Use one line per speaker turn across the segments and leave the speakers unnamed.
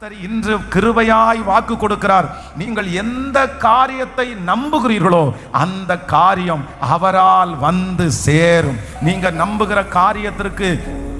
கர்த்தர் இன்று கிருபையாய் வாக்கு கொடுக்கிறார். நீங்கள் எந்த காரியத்தை நம்புகிறீர்களோ அந்த காரியம் அவரால் வந்து சேரும். நீங்க நம்புகிற காரியத்திற்கு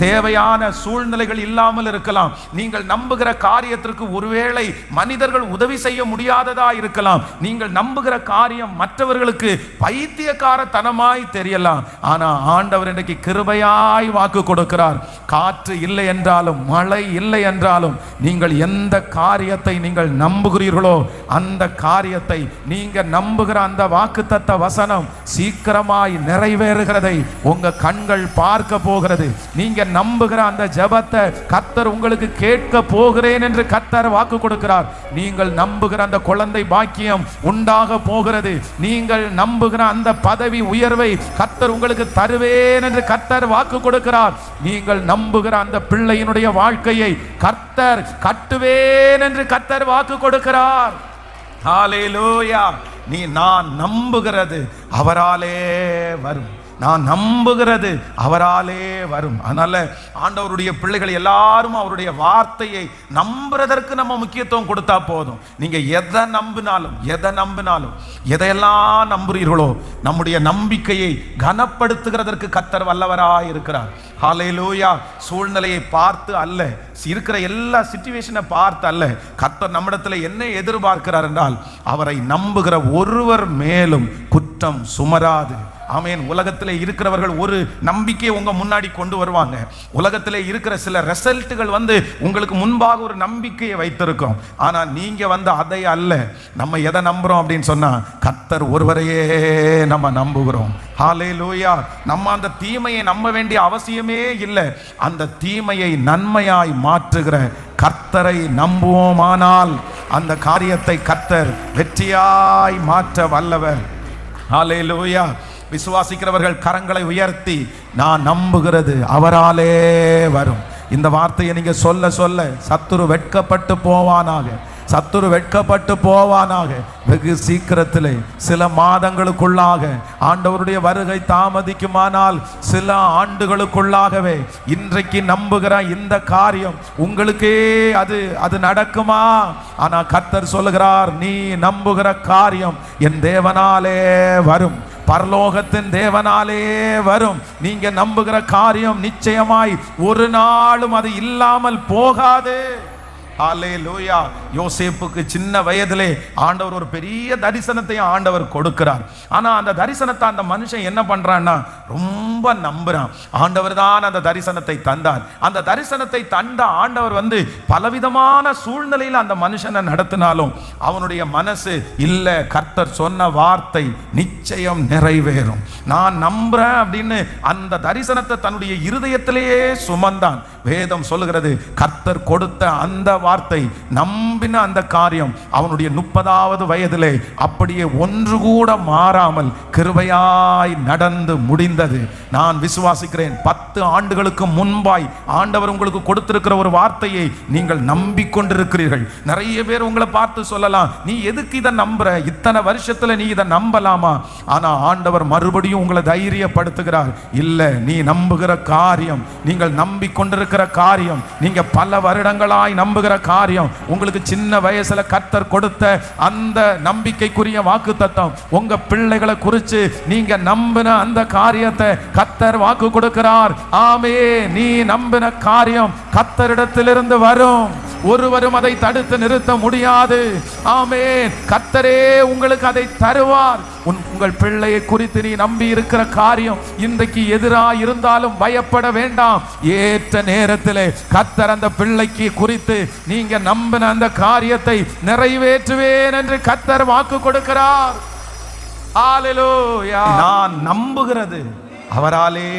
தேவையான சூழ்நிலைகள் இல்லாமல் இருக்கலாம். நீங்கள் நம்புகிற காரியத்திற்கு ஒருவேளை மனிதர்கள் உதவி செய்ய முடியாததா இருக்கலாம். நீங்கள் நம்புகிற காரியம் மற்றவர்களுக்கு பைத்தியக்காரத்தனமாய் தெரியலாம். ஆனா ஆண்டவர் இன்றைக்கு கிருபையாய் வாக்கு கொடுக்கிறார். காற்று இல்லை என்றாலும் மழை இல்லை என்றாலும் நீங்கள் எந்த காரியத்தை நீங்கள் நம்புகிறீர்களோ அந்த காரியத்தை, நீங்க நம்புகிற அந்த வாக்குத்தத்த வசனம் சீக்கிரமாய் நிறைவேறுகிறதை உங்க கண்கள் பார்க்க போகிறது. நீங்க நம்புகிற அந்த ஜெபத்தை கர்த்தர் உங்களுக்கு கேட்க போகிறேன் என்று கர்த்தர் வாக்கு கொடுக்கிறார். நீங்கள் நம்புகிற அந்த குழந்தை பாக்கியம் உண்டாக போகிறது. நீங்கள் நம்புகிற அந்த பதவி உயர்வை கர்த்தர் உங்களுக்கு தருவேன் என்று கர்த்தர் வாக்கு கொடுக்கிறார். நீங்கள் நம்புகிற அந்த பிள்ளையினுடைய வாழ்க்கையை கர்த்தர் கட்டுவேன் என்று கர்த்தர் வாக்கு கொடுக்கிறார். ஹல்லேலூயா. நான் நம்புகிறது அவராலே வரும். நான் நம்புகிறது அவராலே வரும். அதனால ஆண்டவருடைய பிள்ளைகள் எல்லாரும் அவருடைய வார்த்தையை நம்புறதற்கு நம்ம முக்கியத்துவம் கொடுத்தா போதும். நீங்க எதை நம்பினாலும் எதையெல்லாம் நம்புறீர்களோ நம்முடைய நம்பிக்கையை கனப்படுத்துகிறதற்கு கர்த்தர் வல்லவராய் இருக்கிறார். ஹல்லேலூயா. சூழ்நிலையை பார்த்து அல்ல, இருக்கிற எல்லா சிச்சுவேஷனை பார்த்து அல்ல, கர்த்தர் நம்மிடத்துல என்ன எதிர்பார்க்கிறார் என்றால் அவரை நம்புகிற ஒருவர் மேலும் குற்றம் சுமராது. ஆமென். உலகத்திலே இருக்கிறவர்கள் ஒரு நம்பிக்கையை உங்க முன்னாடி கொண்டு வருவாங்க. உலகத்திலே இருக்கிற சில ரிசல்ட்டுகள் உங்களுக்கு முன்பாக ஒரு நம்பிக்கையை வைத்திருக்கும். ஆனா நீங்க அதை அல்ல. நம்ம எதை நம்புறோம் அப்படின்னு சொன்னா கர்த்தர் ஒருவரையே நம்ம நம்புகிறோம். ஹல்லேலூயா. நம்ம அந்த தீமையை நம்ப வேண்டிய அவசியமே இல்லை. அந்த தீமையை நன்மையாய் மாற்றுகிற கர்த்தரை நம்புவோமானால் அந்த காரியத்தை கர்த்தர் வெற்றியாய் மாற்ற வல்லவர். ஹல்லேலூயா. விசுவாசிக்கிறவர்கள் கரங்களை உயர்த்தி நான் நம்புகிறது அவராலே வரும். இந்த வார்த்தையை நீங்க சொல்ல சொல்ல சத்துரு வெட்கப்பட்டு போவானாக. வெகு சீக்கிரத்திலே சில மாதங்களுக்குள்ளாக, ஆண்டவருடைய வருகை தாமதிக்குமானால் சில ஆண்டுகளுக்குள்ளாகவே இன்றைக்கு நம்புகிற இந்த காரியம் உங்களுக்கே அது நடக்குமா? ஆனா கர்த்தர் சொல்லுகிறார், நீ நம்புகிற காரியம் என் தேவனாலே வரும், பரலோகத்தின் தேவனாலே வரும். நீங்க நம்புகிற காரியம் நிச்சயமாய் ஒரு நாளும் அது இல்லாமல் போகாது. ஹல்லேலூயா. யோசேப்புக்கு சின்ன வயதிலே ஆண்டவர் ஒரு பெரிய தரிசனத்தை ஆண்டவர் கொடுக்கிறார். ஆனா அந்த தரிசனத்தை அந்த மனுஷன் என்ன பண்றான்னா ரொம்ப நம்புறான். ஆண்டவர் தான் அந்த தரிசனத்தை தந்தார். அந்த தரிசனத்தை தந்த ஆண்டவர் பலவிதமான சூழ்நிலையில் அந்த மனுஷனை நடத்தினாலும் அவனுடைய மனசு இல்ல, கர்த்தர் சொன்ன வார்த்தை நிச்சயம் நிறைவேறும், நான் நம்புறேன் அப்படின்னு அந்த தரிசனத்தை தன்னுடைய இருதயத்திலேயே சுமந்தான். வேதம் சொல்லுகிறது, கர்த்தர் கொடுத்த அந்த வார்த்தை நம்பின அந்த காரியம் அவனுடைய 30வது வயதிலே அப்படியே ஒன்று கூட மாறாமல் கிருபையாய் நடந்து முடிந்தது. நான் விசுவாசிக்கிறேன் 10 ஆண்டுகளுக்கு முன்பாய் ஆண்டவர் உங்களுக்கு கொடுத்திருக்கிற ஒரு வார்த்தையை நீங்கள் நம்பிக்கொண்டிருக்கிறீர்கள். நிறைய பேர் உங்களை பார்த்து சொல்லலாம், நீ எதுக்கு இதை நம்புற, இத்தனை வருஷத்துல நீ இதை நம்பலாமா? ஆனா ஆண்டவர் மறுபடியும் உங்களை தைரியப்படுத்துகிறார். இல்ல, நீ நம்புகிற காரியம், நீங்கள் நம்பிக்கொண்டிருக்கிற காரியம், நீங்க பல வருடங்களாய் நம்புகிற காரியம், உங்களுக்கு சின்ன வயசுல கர்த்தர் கொடுத்த அந்த நம்பிக்கைக்குரிய வாக்குத்தத்தம், உங்க பிள்ளைகளை குறித்து நீங்க நம்பின அந்த காரியத்தை கர்த்தர் வாக்கு கொடுக்கிறார். ஆமே, நீ நம்பின காரியம் கர்த்தரிடத்திலிருந்து வரும், ஒருவரும் அதை தடுத்து நிறுத்த முடியாது. ஆமே, கர்த்தரே உங்களுக்கு அதை தருவார். உங்கள் பிள்ளையை குறித்து நீ நம்பி இருக்கிற காரியம் இன்றைக்கு எதிராக இருந்தாலும் பயப்பட வேண்டாம். ஏற்ற நேரத்திலே கர்த்தர் அந்த பிள்ளைக்கு குறித்து நீங்க நம்பின அந்த காரியத்தை நிறைவேற்றுவேன் என்று கர்த்தர் வாக்கு கொடுக்கிறார். ஹல்லேலூயா. நான் நம்புகிறது அவராலே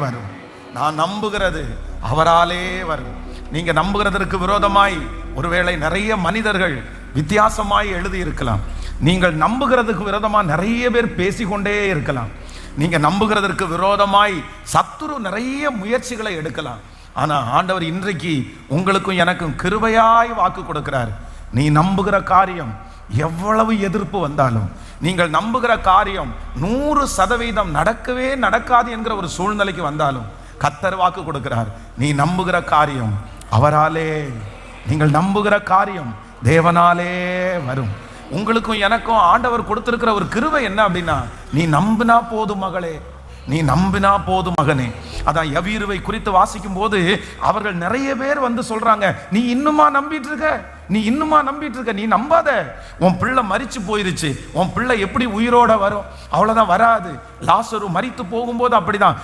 வரும், நான் நம்புகிறது அவராலே வரும். நீங்க நம்புகிறதற்கு விரோதமாய் ஒருவேளை நிறைய மனிதர்கள் வித்தியாசமாய் எழுதி இருக்கலாம். நீங்கள் நம்புகிறதுக்கு விரோதமாக நிறைய பேர் பேசிக்கொண்டே இருக்கலாம். நீங்க நம்புகிறதற்கு விரோதமாய் சத்துரு நிறைய முயற்சிகளை எடுக்கலாம். ஆனா ஆண்டவர் இன்றைக்கு உங்களுக்கும் எனக்கும் கிருபையாய் வாக்கு கொடுக்கிறார். நீ நம்புகிற காரியம் எவ்வளவு எதிர்ப்பு வந்தாலும், நீங்கள் நம்புகிற காரியம் 100% நடக்கவே நடக்காது என்கிற ஒரு சூழ்நிலைக்கு வந்தாலும் கர்த்தர் வாக்கு கொடுக்கிறார், நீ நம்புகிற காரியம் அவராலே நீங்கள் நம்புகிற காரியம் தேவனாலே வரும். உங்களுக்கும் எனக்கும் ஆண்டவர் கொடுத்திருக்கிற ஒரு கிருபை என்ன அப்படின்னா, நீ நம்பினா போதும் மகளே, நீ நம்பினா போதும் மகனே. அதான் யவீருவை குறித்து வாசிக்கும் போது அவர்கள் நிறைய பேர் வந்து சொல்றாங்க, நீ இன்னுமா நம்பிட்டு இருக்க, நீ இன்னுமா நம்பிட்டு இருக்க, நீ நம்பாத, உன் பிள்ளை மரிச்சு போயிருச்சு, உன் பிள்ளை எப்படி உயிரோட வரும், அவ்வளவுதான் வராது. லாசரு மரித்து போகும்போது அப்படிதான்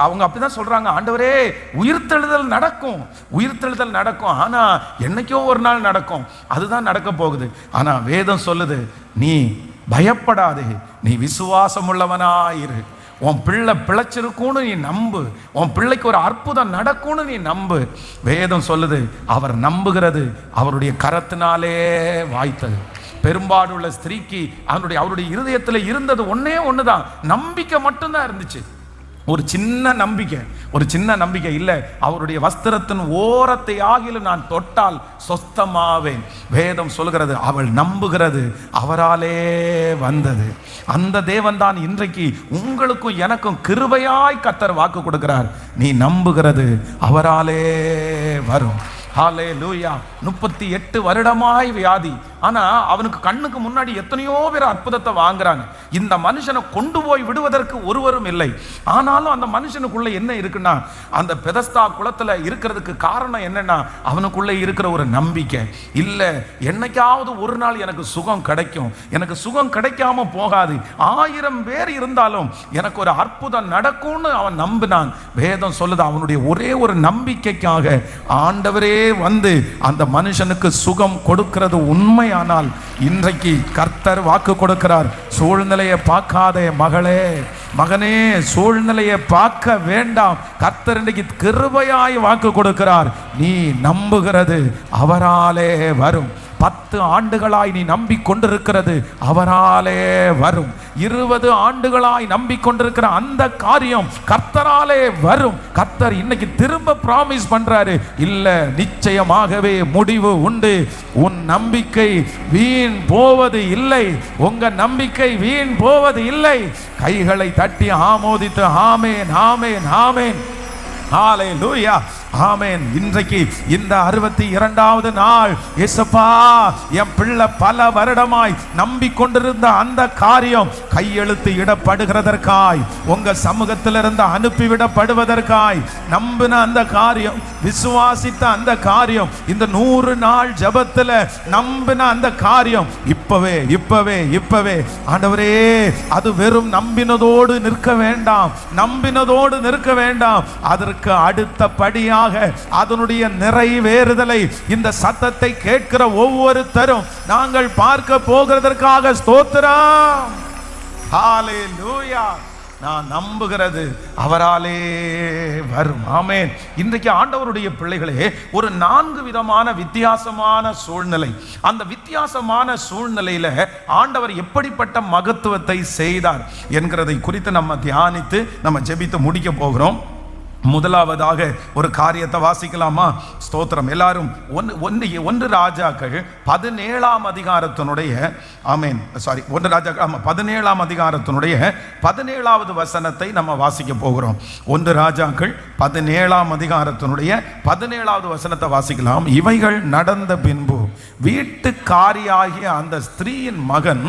அவங்க அப்படிதான் சொல்றாங்க, ஆண்டவரே உயிர்த்தெழுதல் நடக்கும், உயிர்த்தெழுதல் நடக்கும், ஆனா என்னைக்கோ ஒரு நாள் நடக்கும், அதுதான் நடக்க போகுது. ஆனா வேதம் சொல்லுது, நீ பயப்படாதே, நீ விசுவாசம் உள்ளவனாயிரு, உன் பிள்ளை பிழைச்சிருக்கும்னு நீ நம்பு, உன் பிள்ளைக்கு ஒரு அற்புதம் நடக்கும்னு நீ நம்பு. வேதம் சொல்லுது, அவர் நம்புகிறது அவருடைய கரத்தினாலே வாய்த்தது. பெரும்பாடுள்ள ஸ்திரீக்கு அவருடைய இருதயத்தில் இருந்தது ஒன்னே ஒண்ணுதான், நம்பிக்கை மட்டும்தான் இருந்துச்சு. ஒரு சின்ன நம்பிக்கை இல்லை, அவருடைய வஸ்திரத்தின் ஓரத்தை ஆகிலும் நான் தொட்டால் சொஸ்தமாவேன். வேதம் சொல்கிறது, அவள் நம்புகிறது அவராலே வந்தது. அந்த தேவன் தான் இன்றைக்கு உங்களுக்கும் எனக்கும் கிருபையாய் கர்த்தர் வாக்கு கொடுக்கிறார், நீ நம்புகிறது அவராலே வரும். ஹல்லேலூயா. 38 வருடமாய் வியாதி, ஆனா அவனுக்கு கண்ணுக்கு முன்னாடி எத்தனையோ பேர் அற்புதத்தை வாங்குறாங்க. இந்த மனுஷனை கொண்டு போய் விடுவதற்கு ஒருவரும் இல்லை. ஆனாலும் அந்த மனுஷனுக்குள்ள என்ன இருக்குன்னா, அந்த பெதஸ்தா குளத்துல இருக்கிறதுக்கு காரணம் என்னன்னா, அவனுக்குள்ள இருக்கிற ஒரு நம்பிக்கை. இல்ல என்னைக்காவது ஒரு நாள் எனக்கு சுகம் கிடைக்கும், எனக்கு சுகம் கிடைக்காம போகாது, 1000 பேர் இருந்தாலும் எனக்கு ஒரு அற்புதம் நடக்கும்னு அவன் நம்பினான். வேதம் சொல்லுது, அவனுடைய ஒரே ஒரு நம்பிக்கைக்காக ஆண்டவரே வந்து அந்த மனுஷனுக்கு சுகம் கொடுக்கிறது உண்மையானால், இன்றைக்கு கர்த்தர் வாக்கு கொடுக்கிறார், சூழ்நிலையை பார்க்காதே மகளே, மகனே, சூழ்நிலையை பார்க்க வேண்டாம், கர்த்தர் இன்றைக்கு கிருபையாய் வாக்கு கொடுக்கிறார், நீ நம்புகிறது அவராலே வரும். 10 ஆண்டுகளாய் நீ நம்பிக்கொண்டிருக்கிறது அவராலே வரும். 20 ஆண்டுகளாய் நம்பிக்கொண்டிருக்கிற அந்த காரியம் கர்த்தராலே வரும். கர்த்தர் இன்னைக்கு திரும்ப பிராமிஸ் பண்றாரு, இல்ல நிச்சயமாகவே முடிவு உண்டு, உன் நம்பிக்கை வீண் போவது இல்லை, உங்க நம்பிக்கை வீண் போவது இல்லை. கைகளை தட்டி ஆமோதித்து ஆமேன் ஆமேன் ஆமேன், ஹல்லேலூயா, ஆமென். இன்றைக்கு இந்த 62வது நாள், இயேசுப்பா என் பிள்ளை பல வருடமாய் நம்பிக்கொண்டிருந்த அந்த காரியம் கையெழுத்து இடப்படுகிறதற்காய், உங்க சமூகத்திலிருந்து அனுப்பிவிடப்படுவதற்காய் நம்பின அந்த காரியம், விசுவாசித்த அந்த காரியம், இந்த 100 நாள் ஜபத்துல நம்பின அந்த காரியம் இப்பவே இப்பவே இப்பவே ஆண்டவரே, அது வெறும் நம்பினதோடு நிற்க வேண்டாம், நம்பினதோடு நிற்க வேண்டாம், அதற்கு அடுத்தபடியாக அதனுடைய நிறைவேறுதலை இந்த சத்தத்தை கேட்கிற ஒவ்வொருத்தரும் நாங்கள் பார்க்க போகிறதற்காக ஸ்தோத்திரம். ஹல்லேலூயா. நான் நம்புகிறது அவராலே வரும். ஆமென். இன்றைக்கு ஆண்டவருடைய பிள்ளைகளே, ஒரு 4 விதமான வித்தியாசமான சூழ்நிலை, அந்த வித்தியாசமான சூழ்நிலையில ஆண்டவர் எப்படிப்பட்ட மகத்துவத்தை செய்தார் என்கிறதை குறித்து நம்ம தியானித்து நம்ம ஜெபித்து முடிக்க போகிறோம். முதலாவதாக ஒரு காரியத்தை வாசிக்கலாமா? ஸ்தோத்திரம். எல்லாரும் 1 ராஜாக்கள் 17ஆம் அதிகாரத்தினுடைய, ஆமென், சாரி 1 ராஜாக்கள் 17ஆம் அதிகாரத்தினுடைய 17வது வசனத்தை நம்ம வாசிக்க போகிறோம். 1 ராஜாக்கள் 17ஆம் அதிகாரத்தினுடைய 17வது வசனத்தை வாசிக்கலாம். இவைகள் நடந்த பின்பு வீட்டுக்காரியாகிய அந்த ஸ்திரீயின் மகன்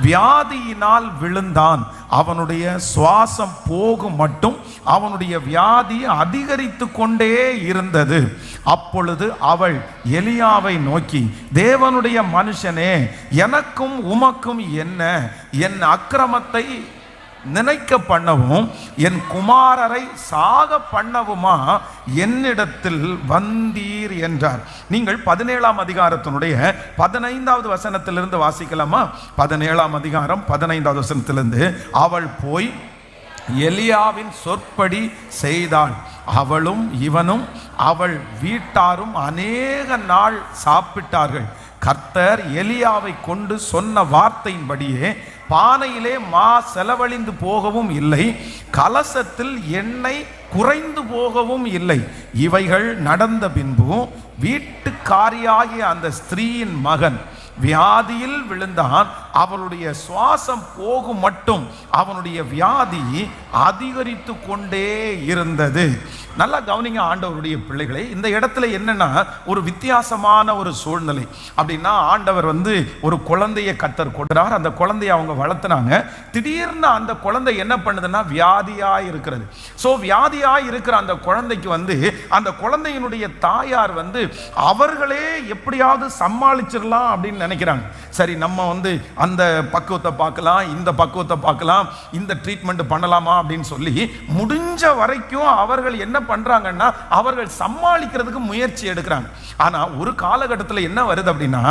வியாதியினால் விழுந்தான், அவனுடைய சுவாசம் போகும் மட்டும் அவனுடைய வியாதி அதிகரித்து கொண்டே இருந்தது. அப்பொழுது அவள் எலியாவை நோக்கி, தேவனுடைய மனுஷனே, எனக்கும் உமக்கும் என்ன? என் அக்கிரமத்தை நினைக்க பண்ணவும் என் குமாரரை சாக பண்ணவுமா என்னிடத்தில் வந்தீர் என்றார். நீங்கள் 17ஆம் அதிகாரத்தினுடைய 15வது வசனத்திலிருந்து வாசிக்கலாமா? 17ஆம் அதிகாரம் 15வது வசனத்திலிருந்து, அவள் போய் எலியாவின் சொற்படி செய்தாள், அவளும் இவனும் அவள் வீட்டாரும் அநேக நாள் சாப்பிட்டார்கள். கர்த்தர் எலியாவை கொண்டு சொன்ன வார்த்தையின்படியே பானையிலே மா செலவழிந்து போகவும் இல்லை, கலசத்தில் எண்ணெய் குறைந்து போகவும் இல்லை. இவைகள் நடந்த பின்பு வீட்டுக்காரியாகிய அந்த ஸ்திரீயின் மகன் வியாதியில் விழுந்தான், அவனுடைய சுவாசம் போகும் மட்டும் அவனுடைய வியாதி அதிகரித்து கொண்டே இருந்தது. நல்லா கவனிங்க ஆண்டவருடைய பிள்ளைகளை. இந்த இடத்துல என்னன்னா ஒரு வித்தியாசமான ஒரு சூழ்நிலை. அப்படின்னா ஆண்டவர் ஒரு குழந்தையை கர்த்தர் கொடுறார். அந்த குழந்தையை அவங்க வளர்த்துனாங்க. திடீர்னு அந்த குழந்தை என்ன பண்ணுதுன்னா வியாதியாய் இருக்கிறது. ஸோ வியாதியாய் இருக்கிற அந்த குழந்தைக்கு அந்த குழந்தையினுடைய தாயார் அவர்களே எப்படியாவது சமாளிச்சிடலாம் அப்படின்னு நினைக்கிறாங்க. சரி, நம்ம அந்த பக்குவத்தை பார்க்கலாம், இந்த பக்குவத்தை பார்க்கலாம், இந்த ட்ரீட்மெண்ட் பண்ணலாமா அப்படின்னு சொல்லி முடிஞ்ச வரைக்கும் அவர்கள் என்ன பண்றாங்கன்னா அவர்கள் சமாளிக்கிறதுக்கு முயற்சி எடுக்கிறாங்க. ஆனா ஒரு காலகட்டத்தில் என்ன வருது அப்படின்னா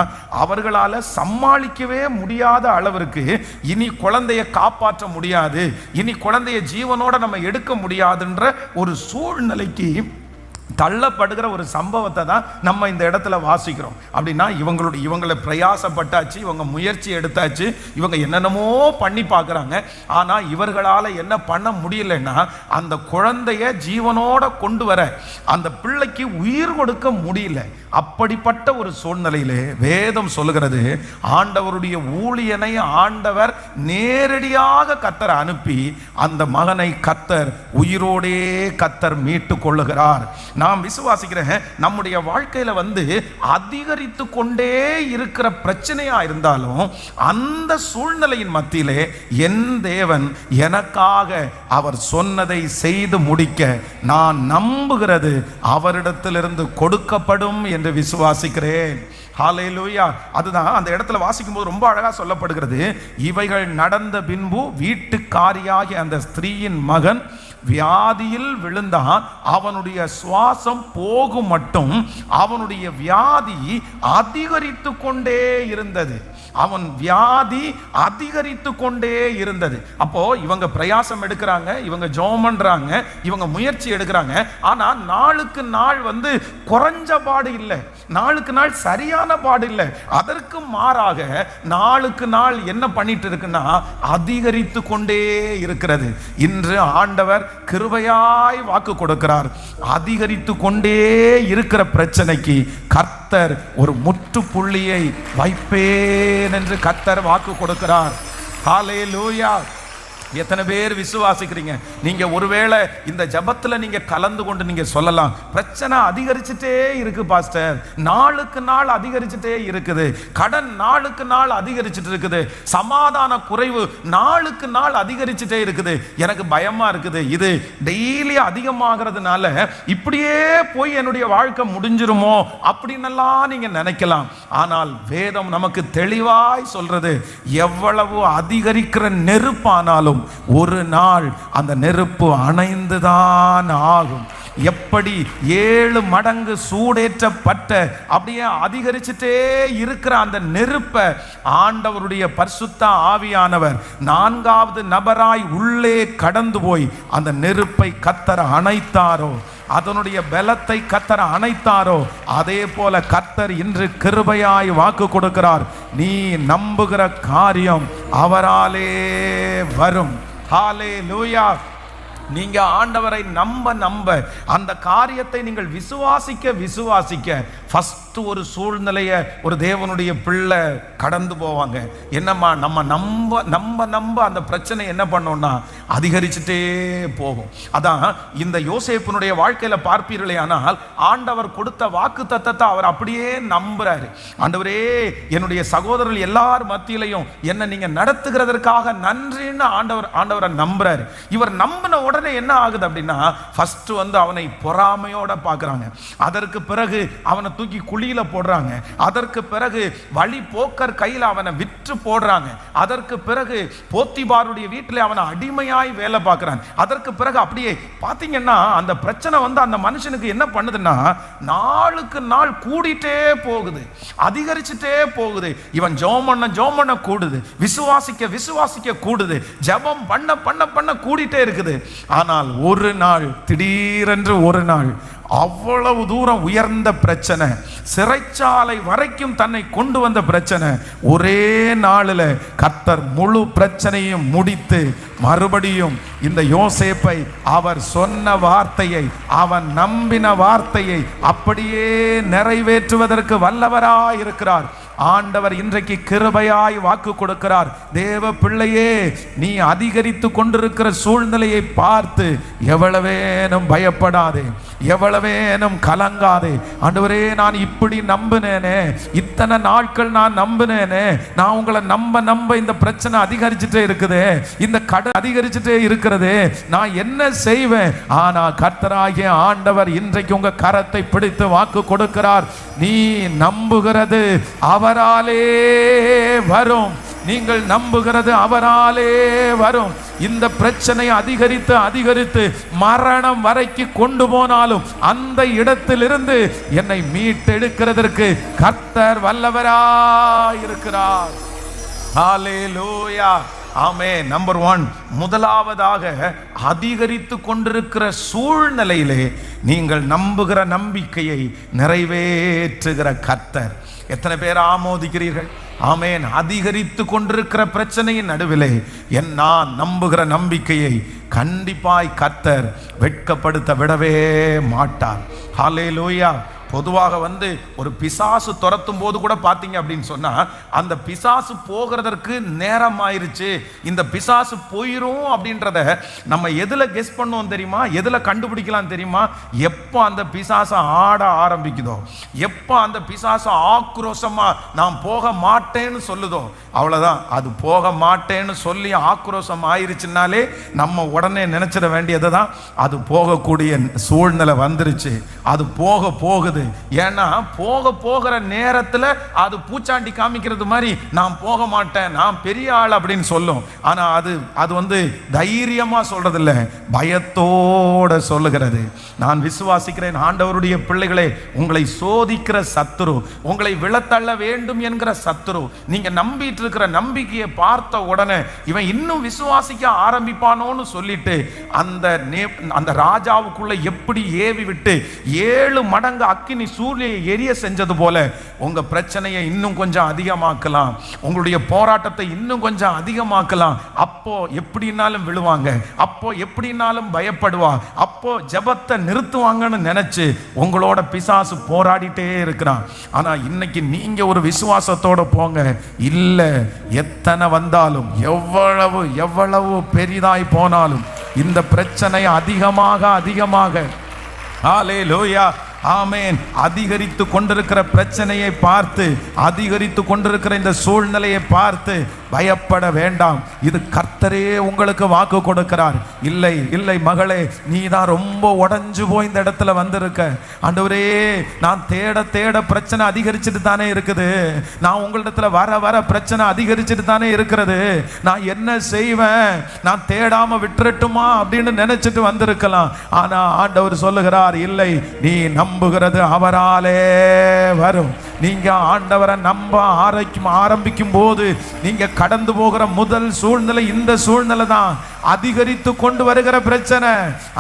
அவர்களால சமாளிக்கவே முடியாத அளவிற்கு இனி குழந்தையை காப்பாற்ற முடியாது, இனி குழந்தைய ஜீவனோட நம்ம எடுக்க முடியாதுன்ற ஒரு சூழ்நிலைக்கு தள்ளப்படுகிற ஒரு சம்பவத்தை தான் நம்ம இந்த இடத்துல வாசிக்கிறோம். அப்படின்னா இவங்களை பிரயாசப்பட்டாச்சு, இவங்க முயற்சி எடுத்தாச்சு, இவங்க என்னென்னமோ பண்ணி பார்க்குறாங்க. ஆனால் இவர்களால் என்ன பண்ண முடியலன்னா அந்த குழந்தைய ஜீவனோட கொண்டு வர, அந்த பிள்ளைக்கு உயிர் கொடுக்க முடியல. அப்படிப்பட்ட ஒரு சூழ்நிலையிலே வேதம் சொல்லுகிறது ஆண்டவருடைய ஊழியனை ஆண்டவர் நேரடியாக கர்த்தர் அனுப்பி அந்த மகனை கர்த்தர் உயிரோடே கர்த்தர் மீட்டு கொள்ளுகிறார். நாம் விசுவாசிக்கிறேன் நம்முடைய வாழ்க்கையில அதிகரித்து கொண்டே இருக்கிற பிரச்சனையா இருந்தாலும் அந்த சூழ்நிலையின் மத்தியிலே என் தேவன் எனக்காக அவர் சொன்னதை செய்து முடிக்க நான் நம்புகிறது அவரிடத்திலிருந்து கொடுக்கப்படும் என்று விசுவாசிக்கிறேன். ஹல்லேலூயா. அதுதான் அந்த இடத்துல வாசிக்கும் போது ரொம்ப அழகா சொல்லப்படுகிறது. இவைகள் நடந்த பின்பு வீட்டுக்காரியாகிய அந்த ஸ்திரீயின் மகன் வியாதியில் விழுந்தான். அவனுடைய சுவாசம் போகும் மட்டும் அவனுடைய வியாதி அதிகரித்து கொண்டே இருந்தது. அவன் வியாதி அதிகரித்து கொண்டே இருந்தது. அப்போ இவங்க பிரயாசம் எடுக்கிறாங்க, இவங்க ஜெபம் பண்றாங்க, இவங்க முயற்சி எடுக்கிறாங்க. ஆனா நாளுக்கு நாள் குறைஞ்ச பாடு இல்லை, நாளுக்கு நாள் சரியான பாடு இல்லை. அதற்கு மாறாக நாளுக்கு நாள் என்ன பண்ணிட்டு இருக்குன்னா அதிகரித்து கொண்டே இருக்கிறது. இன்று ஆண்டவர் கிருபையாய் வாக்கு கொடுக்கிறார். அதிகரித்து கொண்டே இருக்கிற பிரச்சனைக்கு கர்த்தர் ஒரு முற்றுப்புள்ளியை வைப்பேன் என்று கர்த்தர் வாக்கு கொடுக்கிறார். ஹல்லேலூயா. எத்தனை பேர் விசுவாசிக்கிறீங்க? நீங்க ஒருவேளை இந்த ஜபத்துல நீங்க கலந்து கொண்டு நீங்க சொல்லலாம், பிரச்சனை அதிகரிச்சுட்டே இருக்கு பாஸ்டர், நாளுக்கு நாள் அதிகரிச்சுட்டே இருக்குது, கடன் நாளுக்கு நாள் அதிகரிச்சுட்டு இருக்குது, சமாதான குறைவு நாளுக்கு நாள் அதிகரிச்சுட்டே இருக்குது, எனக்கு பயமா இருக்குது, இது டெய்லி அதிகமாகிறதுனால இப்படியே போய் என்னுடைய வாழ்க்கை முடிஞ்சிருமோ அப்படின்னெல்லாம் நீங்க நினைக்கலாம். ஆனால் வேதம் நமக்கு தெளிவாய் சொல்றது, எவ்வளவு அதிகரிக்கிற நெருப்பானாலும் ஒரு நாள் அந்த நெருப்பு அணைந்துதான் ஆகும். எப்படி 7 மடங்கு சூடேற்றப்பட்ட அப்படியே அதிகரிச்சுட்டே இருக்கிற அந்த நெருப்பை ஆண்டவருடைய பரிசுத்த ஆவியானவர் 4வது நபராய் உள்ளே கடந்து போய் அந்த நெருப்பை கர்த்தர் அணைத்தாரோ, அதனுடைய பலத்தை கர்த்தர் அணைத்தாரோ, அதே போல கர்த்தர் இன்று கிருபையாய் வாக்கு கொடுக்கிறார். நீ நம்புகிற காரியம் அவராலே வரும். ஹல்லேலூயா. நீங்க ஆண்டவரை நம்ப அந்த காரியத்தை நீங்கள் விசுவாசிக்க ஃபர்ஸ்ட் ஒரு சூழ்நிலையை ஒரு தேவனுடைய பிள்ளை கடந்து போவாங்க. என்னம்மா நம்ம அந்த பிரச்சனை என்ன பண்ணோம்னா அதிகரிச்சுட்டே போகும். அதான் இந்த யோசேப்பினுடைய வாழ்க்கையில பார்ப்பீர்களே, ஆனால் ஆண்டவர் கொடுத்த வாக்கு தத்தத்தை அவர் அப்படியே நம்புறாரு. ஆண்டவரே, என்னுடைய சகோதரர்கள் எல்லார் மத்தியிலையும் என்ன நீங்க நடத்துகிறதற்காக நன்றின்னு ஆண்டவரை நம்புறாரு. இவர் நம்பின உடனே என்ன ஆகுது அப்படின்னா ஃபர்ஸ்ட் அவனை பொறாமையோட பார்க்கறாங்க. அதற்கு பிறகு அவனை தூக்கி குழியில போடுறாங்க. அதற்கு பிறகு வழி போக்கர் கையில் அவனை விற்று போடுறாங்க. அதற்கு பிறகு போத்திபாருடைய வீட்டில் அவனை அடிமையாய் வேலை பார்க்கிறான். அதற்கு பிறகு அப்படியே பார்த்தீங்கன்னா அந்த பிரச்சனை அந்த மனுஷனுக்கு என்ன பண்ணுதுன்னா நாளுக்கு நாள் கூடிட்டே போகுது, அதிகரிச்சுட்டே போகுது. இவன் ஜெபம் பண்ண கூடுது, விசுவாசிக்க கூடுது, ஜெபம் பண்ண கூடிட்டே இருக்குது. ஆனால் ஒரு நாள் திடீரென்று ஒரு நாள் அவ்வளவு தூரம் உயர்ந்த பிரச்சனை, சிறைச்சாலை வரைக்கும் தன்னை கொண்டு வந்த பிரச்சனை, ஒரே நாளில் கர்த்தர் முழு பிரச்சனையும் முடித்து மறுபடியும் இந்த யோசேப்பை அவர் சொன்ன வார்த்தையை, அவன் நம்பின வார்த்தையை அப்படியே நிறைவேற்றுவதற்கு வல்லவராய் இருக்கிறார். ஆண்டவர் இன்றைக்கு கிருபையாய் வாக்கு கொடுக்கிறார். தேவ பிள்ளையே, நீ அதிகரித்து கொண்டிருக்கிற சூழ்நிலையை பார்த்து எவ்வளவேனும் பயப்படாதே, எவ்வளவேனும் கலங்காதே. ஆண்டவரே, நான் இப்படி நம்பினேனே, இத்தனை நாட்கள் நான் நம்பினேனே, நான் உங்களை நம்ப இந்த பிரச்சனை அதிகரிச்சுட்டே இருக்குது, இந்த கடன் அதிகரிச்சுட்டே இருக்கிறது, நான் என்ன செய்வேன்? ஆனா கர்த்தராகிய ஆண்டவர் இன்றைக்கு உங்க கரத்தை பிடித்து வாக்கு கொடுக்கிறார். நீ நம்புகிறது அவராலே வரும். நீங்கள் நம்புகிறது அவராலே வரும். இந்த பிரச்சனை அதிகரித்து அதிகரித்து மரணம் வரைக்கு கொண்டு போனாலும் அந்த இடத்திலிருந்து என்னை மீட்டெடுக்கிறதற்கு கர்த்தர் வல்லவராய் இருக்கிறார். ஹல்லேலூயா, ஆமென். நம்பர் 1, முதலாவதாக அதிகரித்து கொண்டிருக்கிற சூழ்நிலையிலே நீங்கள் நம்புகிற நம்பிக்கையை நிறைவேற்றுகிற கர்த்தர். எத்தனை பேர் ஆமோதிக்கிறீர்கள்? ஆமென். அதிகரித்து கொண்டிருக்கிற பிரச்சனையின் நடுவிலே நான் நம்புகிற நம்பிக்கையை கண்டிப்பாய் கர்த்தர் வெட்கப்படுத்த விடவே மாட்டார். ஹல்லேலூயா. பொதுவாக ஒரு பிசாசு துரத்தும் போது கூட பார்த்தீங்க அப்படின்னு சொன்னா, அந்த பிசாசு போகிறதற்கு நேரம் ஆயிருச்சு, இந்த பிசாசு போயிரும் அப்படின்றத நம்ம எதுல கெஸ் பண்ணுவோம் தெரியுமா? எதுல கண்டுபிடிக்கலாம் தெரியுமா? எப்போ அந்த பிசாசு ஆட ஆரம்பிக்குதோ, எப்போ அந்த பிசாசு ஆக்ரோஷமா நான் போக மாட்டேன்னு சொல்லுதோ, அவ்வளவுதான். அது போக மாட்டேன்னு சொல்லி ஆக்ரோஷம் ஆயிருச்சுனாலே நம்ம உடனே நினைச்சிட வேண்டியது தான், அது போகக்கூடிய சூழ்நிலை வந்துருச்சு, அது போகுது. ஏன்னா போகிற நேரத்தில் அது பூச்சாண்டி காமிக்கிறது மாதிரி நான் போக மாட்டேன், நான் பெரிய ஆள் அப்படின்னு சொல்லும். ஆனா அது தைரியமா சொல்றது இல்லை, பயத்தோட சொல்லுகிறது. நான் விசுவாசிக்கிறேன், ஆண்டவருடைய பிள்ளைகளே, உங்களை சோதிக்கிற சத்துரு, உங்களை விழத்தள்ள வேண்டும் என்கிற சத்துரு, நீங்க நம்பிட்டு இருக்கிற நம்பிக்கையை பார்த்த உடனே இவன் இன்னும் விசுவாசிக்க ஆரம்பிப்பானோன்னு சொல்லிட்டு அந்த ராஜாவுக்குள்ள எப்படி ஏவி விட்டு 7 மடங்கு அக்கினி சூரியனை எரிய செஞ்சது போல உங்க பிரச்சனையை இன்னும் கொஞ்சம் அதிகமாக்கலாம், உங்களுடைய போராட்டத்தை இன்னும் கொஞ்சம் அதிகமாக்கலாம். அப்போ எப்படினாலும் விழுவாங்க, அப்போ எப்படினாலும் பயப்படுவா, அப்போ ஜெபத்தை நிறுத்துவாங்கன்னு நினைச்சு உங்களோட பிசாசு போராடிட்டே இருக்கிறான். ஆனா இன்னைக்கு நீங்க ஒரு விசுவாசத்தோட போங்க. இல்ல, எத்தனை வந்தாலும், எவ்வளவு பெரிதாய் போனாலும், இந்த பிரச்சனை அதிகமாக ஹல்லேலூயா, ஆமென், அதிகரித்து கொண்டிருக்கிற பிரச்சனையை பார்த்து, அதிகரித்து கொண்டிருக்கிற இந்த சூழ்நிலையை பார்த்து பயப்பட வேண்டாம். இது கர்த்தரே உங்களுக்கு வாக்கு கொடுக்கிறார். இல்லை மகளே, நீ தான் ரொம்ப உடைஞ்சு போய் இந்த இடத்துல வந்திருக்க. ஆண்டவரே, நான் தேட பிரச்சனை அதிகரிச்சுட்டு தானே இருக்குது, நான் உங்களிடத்துல வர பிரச்சனை அதிகரிச்சுட்டு தானே இருக்கிறது, நான் என்ன செய்வேன், நான் தேடாம விட்டுறட்டுமா அப்படின்னு நினைச்சிட்டு வந்திருக்கலாம். ஆனா ஆண்டவர் சொல்லுகிறார், இல்லை, நீ நம்புகிறது அவராலே வரும். நீங்க ஆண்டவரை நம்ப ஆரம்பிக்கும் போது நீங்க கடந்து போகிற முதல் சூழ்நிலை இந்த சூழ்நிலை தான், அதிகரித்து கொண்டு வருகிற பிரச்சனை.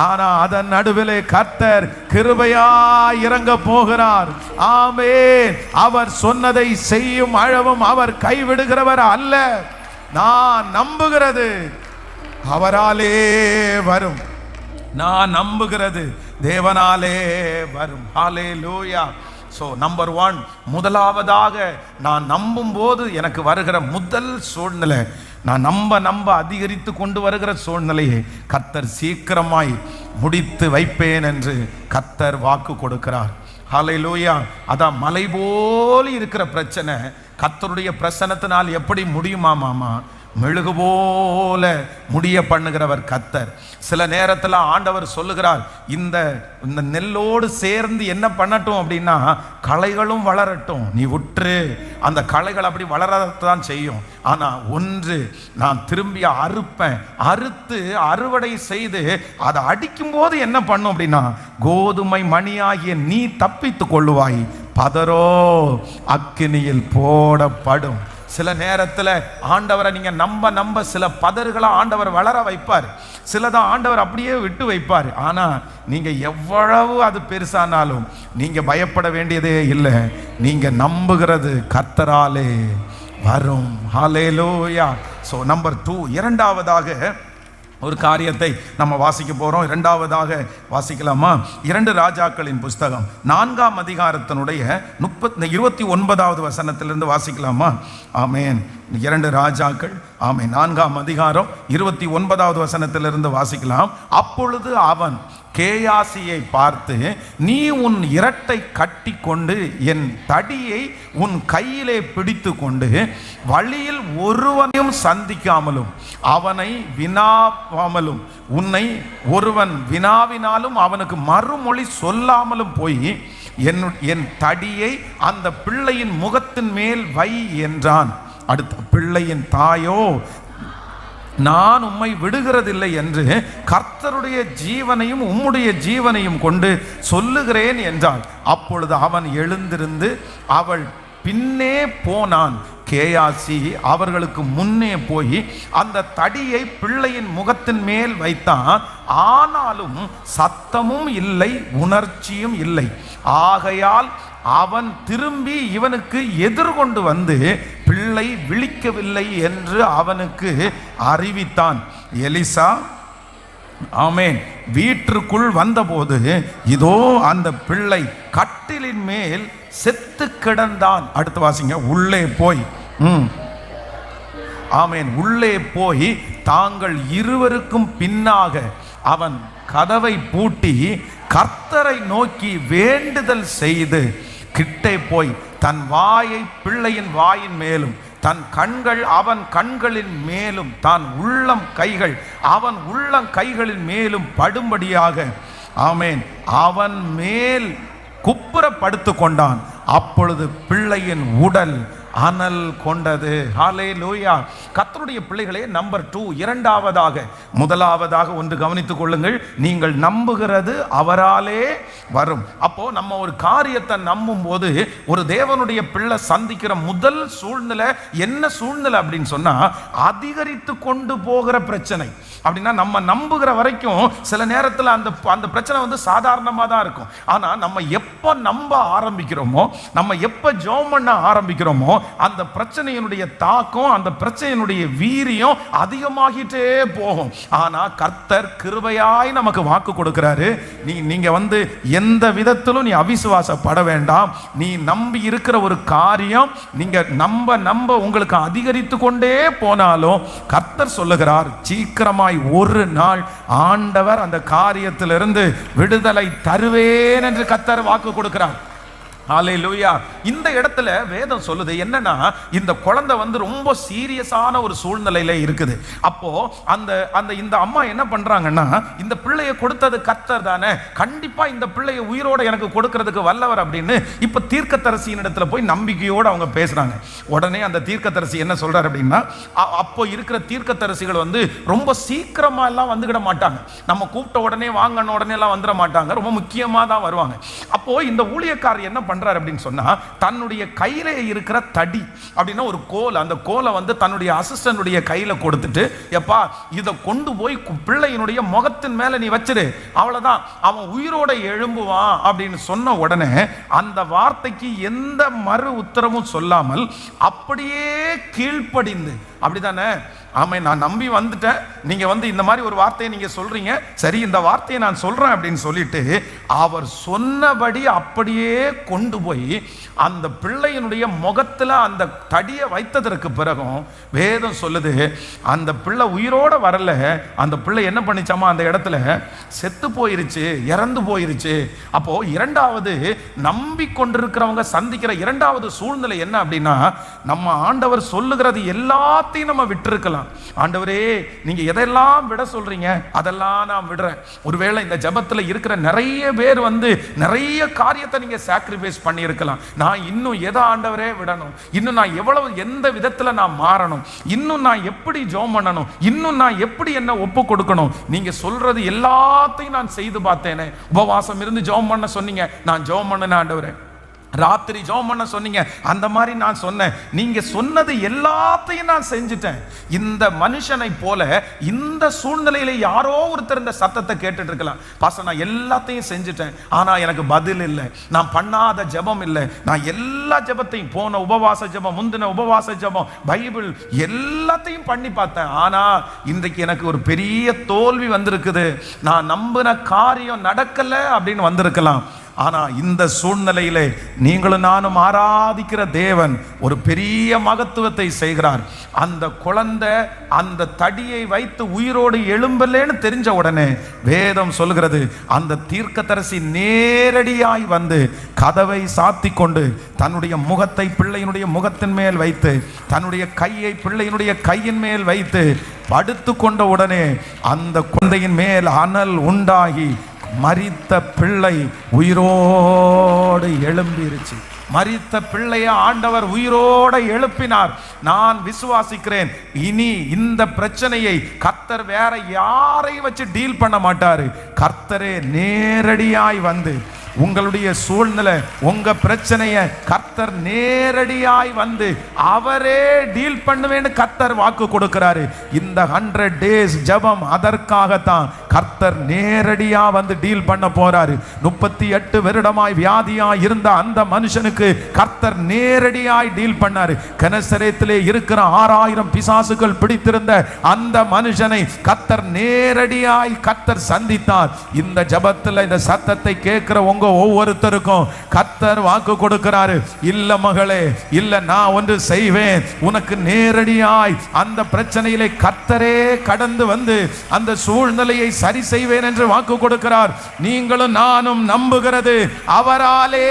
ஆனா அதன் நடுவிலே கர்த்தர் கிருபையாய் இறங்க போகிறார். ஆமென். அவர் சொன்னதை செய்யும் அளவும் அவர் கைவிடுகிறவர் அல்ல. நான் நம்புகிறது அவராலே வரும், நான் நம்புகிறது தேவனாலே வரும். ஹல்லேலூயா. ஸோ நம்பர் 1, முதலாவதாக நான் நம்பும் போது எனக்கு வருகிற முதல் சூழ்நிலை, நான் நம்ப அதிகரித்து கொண்டு வருகிற சூழ்நிலையை கர்த்தர் சீக்கிரமாய் முடித்து வைப்பேன் என்று கர்த்தர் வாக்கு கொடுக்கிறார். ஹல்லேலூயா. அதான் மலை போல் இருக்கிற பிரச்சனை கர்த்தருடைய பிரசன்னத்தினால் எப்படி முடியுமாமா? மெழுகு போல முடிய பண்ணுகிறவர் கர்த்தர். சில நேரத்தில் ஆண்டவர் சொல்லுகிறார், இந்த நெல்லோடு சேர்ந்து என்ன பண்ணட்டும் அப்படின்னா, களைகளும் வளரட்டும், நீ விட்டுரு, அந்த களைகள் அப்படி வளரத்தான் செய்யும். ஆனா ஒன்று, நான் திரும்பி அறுப்பேன், அறுத்து அறுவடை செய்து அதை அடிக்கும் போது என்ன பண்ணும் அப்படின்னா, கோதுமை மணியாகிய நீ தப்பித்து கொள்ளுவாய், பதரோ அக்கினியில் போடப்படும். சில நேரத்தில் ஆண்டவரை நீங்க நம்ப சில பதறுகளை ஆண்டவர் வளர வைப்பார், சிலதான் ஆண்டவர் அப்படியே விட்டு வைப்பார். ஆனா நீங்க எவ்வளவு அது பெருசானாலும் நீங்க பயப்பட வேண்டியதே இல்லை. நீங்க நம்புகிறது கர்த்தராலே வரும். ஹல்லேலூயா. ஸோ நம்பர் 2, இரண்டாவதாக ஒரு காரியத்தை நம்ம வாசிக்க போகிறோம். இரண்டாவதாக வாசிக்கலாமா? 2 ராஜாக்களின் புஸ்தகம் 4ஆம் அதிகாரத்தினுடைய 29வது வசனத்திலிருந்து வாசிக்கலாமா? ஆமேன். 2 ராஜாக்கள், ஆமேன், 4ஆம் அதிகாரம் 29வது வசனத்திலிருந்து வாசிக்கலாம். அப்பொழுது அவன் கேயாசியை பார்த்து, நீ உன் இரட்டை கட்டி கொண்டு என் தடியை உன் கையிலே பிடித்து கொண்டு வழியில் ஒருவனையும் சந்திக்காமலும் அவனை வினாவாமலும் உன்னை ஒருவன் வினாவினாலும் அவனுக்கு மறுமொழி சொல்லாமலும் போய் என் தடியை அந்த பிள்ளையின் முகத்தின் மேல் வை என்றான். அடுத்த பிள்ளையின் தாயோ, நான் உம்மை விடுகிறதில்லை என்று கர்த்தருடைய ஜீவனையும் உம்முடைய ஜீவனையும் கொண்டு சொல்லுகிறேன் என்றாள். அப்பொழுது அவன் எழுந்திருந்து அவள் பின்னே போனான். கேயாசி அவர்களுக்கு முன்னே போய் அந்த தடியை பிள்ளையின் முகத்தின் மேல் வைத்தான். ஆனாலும் சத்தமும் இல்லை, உணர்ச்சியும் இல்லை. ஆகையால் அவன் திரும்பி இவனுக்கு எதிர்கொண்டு வந்து பிள்ளை விழிக்கவில்லை என்று அவனுக்கு அறிவித்தான். எலிசா, ஆமேன், வீட்டிற்குள் வந்தபோது இதோ அந்த பிள்ளை கட்டிலின் மேல் செத்து கிடந்தான். அடுத்து வாசிங்க. உள்ளே போய், ஆமேன், உள்ளே போய் தாங்கள் இருவருக்கும் பின்னாக அவன் கதவை பூட்டி கர்த்தரை நோக்கி வேண்டுதல் செய்து கிட்டே போய் தன் வாயை பிள்ளையின் வாயின் மேலும், தன் கண்கள் அவன் கண்களின் மேலும், தான் உள்ளம் கைகள் அவன் உள்ளம் கைகளின் மேலும் படும்படியாக, ஆமேன், அவன் மேல் குப்புற படுத்து கொண்டான். அப்பொழுது பிள்ளையின் உடல் அனல் கொண்டது. ஹல்லேலூயா. கர்த்தருடைய பிள்ளைகளே, நம்பர் 2, இரண்டாவதாக, முதலாவதாக ஒன்று கவனித்துக் கொள்ளுங்கள், நீங்கள் நம்புகிறது அவராலே வரும். அப்போ நம்ம ஒரு காரியத்தை நம்பும் போது ஒரு தேவனுடைய பிள்ளை சந்திக்கிற முதல் சூழ்நிலை என்ன சூழ்நிலை அப்படின்னு சொன்னா, அதிகரித்து கொண்டு போகிற பிரச்சனை. அப்படின்னா நம்ம நம்புகிற வரைக்கும் சில நேரத்தில் அந்த பிரச்சனை வந்து சாதாரணமாக தான் இருக்கும். ஆனால் நம்ம எப்போ நம்ப ஆரம்பிக்கிறோமோ, நம்ம எப்போ ஜெபம் பண்ண ஆரம்பிக்கிறோமோ, அந்த பிரச்சனையினுடைய தாக்கம், அந்த பிரச்சனையினுடைய வீரியம் அதிகமாகிட்டே போகும். ஆனால் கர்த்தர் கிருபையாய் நமக்கு வாக்கு கொடுக்கிறாரு. நீங்க வந்து எந்த விதத்திலும் நீ அவிசுவாசப்பட வேண்டாம். நீ நம்பி இருக்கிற ஒரு காரியம் நீங்க நம்ப உங்களுக்கு அதிகரித்து கொண்டே போனாலும் கர்த்தர் சொல்லுகிறார், சீக்கிரமாய் ஒரு நாள் ஆண்டவர் அந்த காரியத்திலிருந்து விடுதலை தருவேன் என்று கர்த்தர் வாக்கு கொடுக்கிறார். ஹல்லேலூயா. இந்த இடத்துல வேதம் சொல்லுது என்னன்னா, இந்த குழந்தை வந்து ரொம்ப சீரியஸான ஒரு சூழ்நிலையில இருக்குது. அப்போ இந்த அம்மா என்ன பண்றாங்கன்னா, இந்த பிள்ளையை கொடுத்தது கர்த்தர் தானே, கண்டிப்பா இந்த பிள்ளையை உயிரோட எனக்கு கொடுக்கிறதுக்கு வல்லவர் அப்படின்னு இப்ப தீர்க்கதரிசியின் இடத்துல போய் நம்பிக்கையோடு அவங்க பேசுறாங்க. உடனே அந்த தீர்க்கதரிசி என்ன சொல்றாரு அப்படின்னா, அப்போ இருக்கிற தீர்க்கதரிசிகள் வந்து ரொம்ப சீக்கிரமா எல்லாம் வந்துவிட மாட்டாங்க. நம்ம கூப்பிட்ட உடனே வாங்கன உடனே எல்லாம் வந்துட மாட்டாங்க, ரொம்ப முக்கியமா தான் வருவாங்க. அப்போ இந்த ஊழியக்காரர் என்ன பண்றாரு அப்படின்னு சொன்னா, தன்னுடைய கையில இருக்கிற தடி அப்படின்னா ஒரு கோல், அந்த கோலை வந்து தன்னுடைய அசிஸ்டன்டுடைய கையில கொடுத்துட்டு, எப்பா இதை கொண்டு போய் பிள்ளையினுடைய முகத்தின் மேல நீ வச்சிரு, அவ்வளவுதான், அவன் உயிரோட எழும்புவான் அப்படின்னு சொன்ன உடனே அந்த வார்த்தைக்கு எந்த மறு உத்தரவும் சொல்லாமல் அப்படியே கீழ்ப்படிந்து, அப்படிதானே, ஆமை, நான் நம்பி வந்துட்டேன், நீங்க வந்து இந்த மாதிரி ஒரு வார்த்தையை நீங்க சொல்றீங்க, சரி இந்த வார்த்தையை நான் சொல்றேன் அப்படின்னு சொல்லிட்டு அவர் சொன்னபடி அப்படியே கொண்டு போய் அந்த பிள்ளையினுடைய முகத்துல அந்த தடியை வைத்ததற்கு பிறகும் வேதம் சொல்லுது, அந்த பிள்ளை உயிரோட வரல, அந்த பிள்ளை என்ன பண்ணிச்சாமா, அந்த இடத்துல செத்து போயிருச்சு, இறந்து போயிருச்சு. அப்போ இரண்டாவது நம்பிக்கொண்டிருக்கிறவங்க சந்திக்கிற இரண்டாவது சூழ்நிலை என்ன அப்படின்னா, நம்ம ஆண்டவர் சொல்லுகிறது எல்லாத்தையும் நம்ம விட்டிருக்கலாம். ஆண்டவரே நீங்க எதெல்லாம் விட சொல்றீங்க அதெல்லாம் நான் விடுறேன். ஒருவேளை இந்த ஜெபத்துல இருக்கிற நிறைய பேர் வந்து நிறைய காரியத்தை நீங்க சாக்ரிஃபைஸ் பண்ணி இருக்கலாம். நான் இன்னும் எதை ஆண்டவரே விடணும், இன்னும் நான் எவ்வளவு எந்த விதத்துல நான் மாறணும், இன்னும் நான் எப்படி ஜெபம் பண்ணணும், இன்னும் நான் எப்படி என்ன ஒப்பு கொடுக்கணும், நீங்க சொல்றது எல்லாத்தையும் நான் செய்து பார்த்தேனே. உபவாசம் இருந்து ஜெபம் பண்ண சொன்னீங்க, நான் ஜெபம் பண்ணேன் ஆண்டவரே, ராத்திரி ஜெபம் பண்ண சொன்னீங்க, அந்த மாதிரி நான் சொன்னேன். நீங்க சொன்னது எல்லாத்தையும் நான் செஞ்சுட்டேன். இந்த மனுஷனை போல இந்த சூழ்நிலையில யாரோ ஒருத்தர் இந்த சத்தத்தை கேட்டுட்டு இருக்கலாம், பாஸ்டர் நான் எல்லாத்தையும் செஞ்சுட்டேன், ஆனா எனக்கு பதில் இல்லை, நான் பண்ணாத ஜெபம் இல்லை, நான் எல்லா ஜெபத்தையும் போன உபவாச ஜெபம், முந்தின உபவாச ஜெபம், பைபிள் எல்லாத்தையும் பண்ணி பார்த்தேன், ஆனா இன்றைக்கு எனக்கு ஒரு பெரிய தோல்வி வந்திருக்குது, நான் நம்பின காரியம் நடக்கல அப்படின்னு வந்திருக்கலாம். ஆனா இந்த சூழ்நிலையிலே நீங்களும் நானும் ஆராதிக்கிற தேவன் ஒரு பெரிய மகத்துவத்தை செய்கிறார். அந்த குழந்தை அந்த தடியை வைத்து உயிரோடு எழும்பலேன்னு தெரிஞ்ச உடனே வேதம் சொல்கிறது, அந்த தீர்க்கதரிசி நேரடியாய் வந்து கதவை சாத்தி கொண்டு தன்னுடைய முகத்தை பிள்ளையினுடைய முகத்தின் மேல் வைத்து தன்னுடைய கையை பிள்ளையினுடைய கையின் மேல் வைத்து படுத்து கொண்ட உடனே அந்த குழந்தையின் மேல் அனல் உண்டாகி மரித்த பிள்ளை உயிரோடு எழும்பிருச்சு. மரித்த பிள்ளைய ஆண்டவர் உயிரோடு எழுப்பினார். நான் விசுவாசிக்கிறேன், இனி இந்த பிரச்சனையை கர்த்தர் வேற யாரையும் வச்சு டீல் பண்ண மாட்டாரு. கர்த்தரே நேரடியாய் வந்து உங்களுடைய சூழ்நிலை, உங்க பிரச்சனைய கர்த்தர் நேரடியாய் வந்து அவரே டீல் பண்ணுவேன்னு கர்த்தர் வாக்கு கொடுக்கிறாரு. இந்த 100 days ஜெபம் அதற்காகத்தான் கர்த்தர் நேரடியா வந்து டீல் பண்ண போறாரு. 38 வருடமாய் வியாதியா இருந்த அந்த மனுஷனுக்கு கர்த்தர் நேரடியாய் டீல் பண்ணாரு. கனசரேத்திலே இருக்கிற 6000 பிசாசுகள் பிடித்திருந்த அந்த மனுஷனை கர்த்தர் நேரடியாய் கர்த்தர் சந்தித்தார். இந்த ஜெபத்துல இந்த சத்தத்தை கேட்கிற உங்க ஒவ்வொருத்தருக்கும் கர்த்தர் வாக்கு கொடுக்கிறாரு, இல்ல மகளே, இல்ல நான் ஒன்று செய்வேன், உனக்கு நேரடியாய் அந்த பிரச்சனையிலே கர்த்தரே கடந்து வந்து அந்த சூழ்நிலையை சரி செய்வேன் என்று வாக்கு கொடுக்கிறார். நீங்களும் நானும் நம்புகிறது அவராலே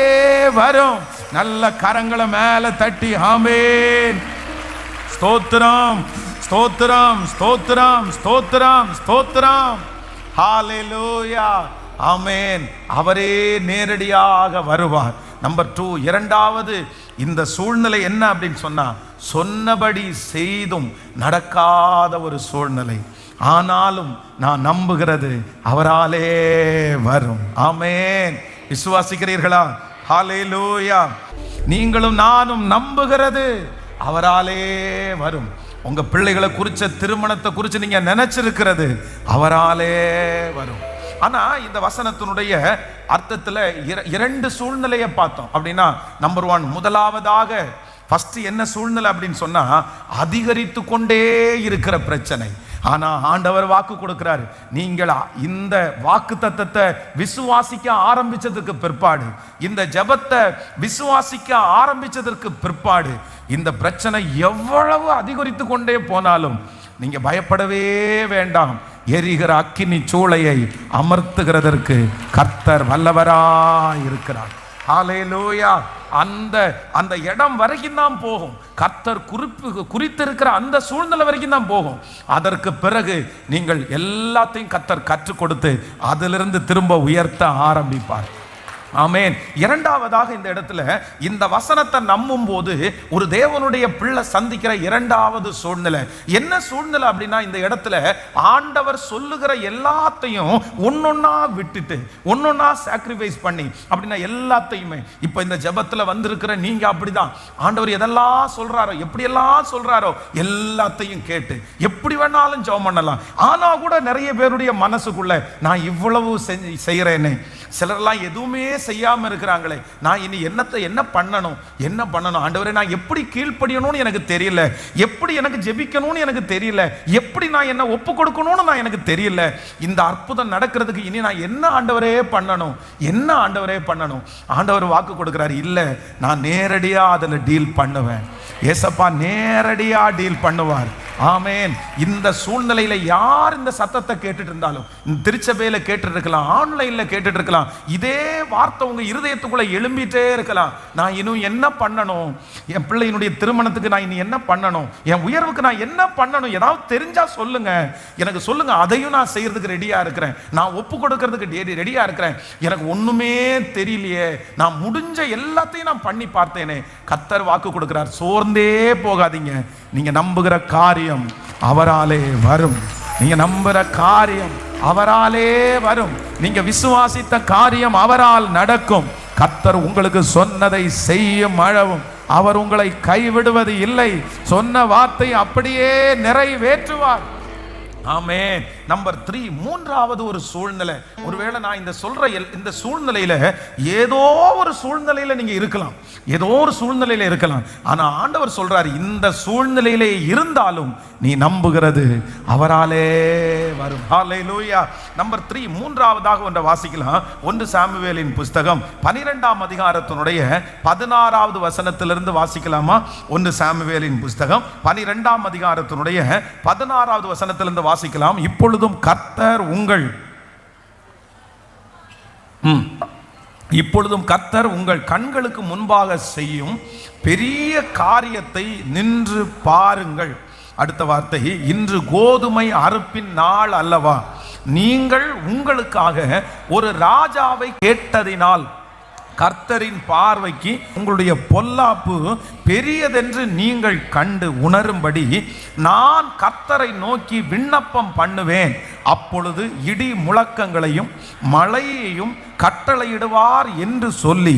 வரும். நல்ல கரங்களை மேல தட்டி ஆமென், ஸ்தோத்திரம், ஸ்தோத்திரம், ஸ்தோத்திரம், ஸ்தோத்திரம், ஸ்தோத்திரம், ஹalleluya, ஆமென். அவரே நேரடியாக வருவார். நம்பர் 2, இரண்டாவது, இந்த சூழ்நிலை என்ன அப்படின்னு சொன்னா, சொன்னபடி செய்தும் நடக்காத ஒரு சூழ்நிலை. ஆனாலும் நான் நம்புகிறது அவராலே வரும். ஆமென். விசுவாசிக்கிறீர்களா? ஹalleluya. நீங்களும் நானும் நம்புகிறது அவராலே வரும். உங்க பிள்ளைகளை குறிச்ச, திருமணத்தை குறித்து நீங்க நினைச்சிருக்கிறது அவராலே வரும். ஆனா இந்த வசனத்தினுடைய அர்த்தத்துல 2 சூழ்நிலையை பார்த்தோம். அப்படின்னா நம்பர் 1, முதலாவதாக ஃபர்ஸ்ட் என்ன சூழ்நிலை அப்படின்னு சொன்னா, அதிகரித்து கொண்டே இருக்கிற பிரச்சனை. ஆனா ஆண்டவர் வாக்கு கொடுக்கிறாரு, நீங்கள் இந்த வாக்கு தத்தத்தை விசுவாசிக்க ஆரம்பிச்சதுக்கு பிற்பாடு, இந்த ஜெபத்தை விசுவாசிக்க ஆரம்பிச்சதற்கு பிற்பாடு, இந்த பிரச்சனை எவ்வளவு அதிகரித்து கொண்டே போனாலும் நீங்க பயப்படவே வேண்டாம். எரிகிற அக்கினி சூளையை அமர்த்துகிறதற்கு கர்த்தர் வல்லவராய் இருக்கிறார். ஹalleluya. அந்த இடம் வரைக்கும் தான் போகும். கர்த்தர் குறித்திருக்கிற அந்த சூழ்நிலை வரைக்கும் தான் போகும். அதற்கு பிறகு நீங்கள் எல்லாத்தையும் கர்த்தர் கற்றுக் கொடுத்து அதிலிருந்து திரும்ப உயர்த்த ஆரம்பிப்பார். ஆமென். இரண்டாவதாக இந்த இடத்துல இந்த வசனத்தை நம்பும் போது ஒரு தேவனுடைய பிள்ளை சந்திக்கிற இரண்டாவது சூழ்நிலை என்ன சூழ்நிலை அப்படின்னா, இந்த இடத்துல ஆண்டவர் சொல்லுகிற எல்லாத்தையும் ஒன்னொன்னா விட்டுட்டு ஒன்னொன்னா சாக்ரிஃபைஸ் பண்ணி, அப்படின்னா எல்லாத்தையுமே இப்ப இந்த ஜெபத்துல வந்திருக்கிற நீங்க அப்படிதான், ஆண்டவர் எதெல்லாம் சொல்றாரோ, எப்படியெல்லாம் சொல்றாரோ எல்லாத்தையும் கேட்டு எப்படி வேணாலும் ஜெபம் பண்ணலாம். ஆனா கூட நிறைய பேருடைய மனசுக்குள்ள நான் இவ்வளவு செய்யறேனே, சிலர்லாம் எதுவுமே செய்யாம இருக்கிறாங்களே, நான் இனி என்ன பண்ணணும் ஆண்டவரே, நான் எப்படி கீழ்ப்படியணும்னு எனக்கு தெரியல, எப்படி எனக்கு ஜெபிக்கணும்னு எனக்கு தெரியல, எப்படி நான் என்ன ஒப்பு கொடுக்கணும்னு நான் எனக்கு தெரியல, இந்த அற்புதம் நடக்கிறதுக்கு இனி நான் என்ன ஆண்டவரே பண்ணணும். ஆண்டவர் வாக்கு கொடுக்கிறார், இல்ல நான் நேரடியா அதுல டீல் பண்ணுவேன். ஏசப்பா நேரடியா டீல் பண்ணுவார். ஆமென். இந்த சூழ்நிலையில யார் இந்த சத்தத்தை கேட்டுட்டு இருந்தாலும், திருச்சபையில கேட்டுட்டு இருக்கலாம், ஆன்லைன்ல கேட்டுட்டு இருக்கலாம், இதே வார்த்தை உங்க இருதயத்துக்குள்ள எழும்பிட்டே இருக்கலாம். நான் இன்னும் என்ன பண்ணணும், என் பிள்ளையினுடைய திருமணத்துக்கு நான் இனி என்ன பண்ணணும், என் உயர்வுக்கு நான் என்ன பண்ணணும், ஏதாவது தெரிஞ்சா சொல்லுங்க, எனக்கு சொல்லுங்க, அதையும் நான் செய்யறதுக்கு ரெடியா இருக்கிறேன், நான் ஒப்பு கொடுக்கறதுக்கு ரெடியா இருக்கிறேன். எனக்கு ஒண்ணுமே தெரியலையே, நான் முடிஞ்ச எல்லாத்தையும் நான் பண்ணி பார்த்தேனே. கர்த்தர் வாக்கு கொடுக்கிறார், சோர்ந்தே போகாதீங்க, நீங்க நம்புகிற காரியம் அவராலே வரும். நீங்க நம்புகிற காரியம் அவராலே வரும். நீங்க விசுவாசித்த காரியம் அவரால் நடக்கும். கர்த்தர் உங்களுக்கு சொன்னதை செய்யும் அளவும் அவர் உங்களை கைவிடுவது இல்லை. சொன்ன வார்த்தை அப்படியே நிறைவேற்றுவார். ஆமென். நம்பர் 3, மூன்றாவது ஒரு சூழ்நிலை. ஒருவேளை நான் இந்த சூழ்நிலையில ஏதோ ஒரு சூழ்நிலையில நீங்க இருக்கலாம், ஏதோ ஒரு சூழ்நிலையில இருக்கலாம். ஆனா ஆண்டவர் சொல்றாரு, இந்த சூழ்நிலையிலே இருந்தாலும் நீ நம்புகிறது அவராலே வரும். ஹல்லேலூயா. நம்பர் 3, மூன்றாவதாக ஒன்றை வாசிக்கலாம். 1 சாமுவேலின் புஸ்தகம் 12ஆம் அதிகாரத்தினுடைய 16வது வசனத்திலிருந்து வாசிக்கலாமா? 1 சாமுவேலின் புஸ்தகம் 12ஆம் அதிகாரத்தினுடைய 16வது வசனத்திலிருந்து வாசிக்கலாம். இப்பொழுதும் கர்த்தர் உங்கள் கண்களுக்கு முன்பாக செய்யும் பெரிய காரியத்தை நின்று பாருங்கள். அடுத்த வார்த்தை, இன்று கோதுமை அறுப்பின் நாள் அல்லவா? நீங்கள் உங்களுக்காக ஒரு ராஜாவை கேட்டதினால் கர்த்தரின் பார்வைக்கு உங்களுடைய பொல்லாப்பு பெரியதென்று நீங்கள் கண்டு உணரும்படி நான் கர்த்தரை நோக்கி விண்ணப்பம் பண்ணுவேன். அப்பொழுது இடி முழக்கங்களையும் மழையையும் கட்டளையிடுவார் என்று சொல்லி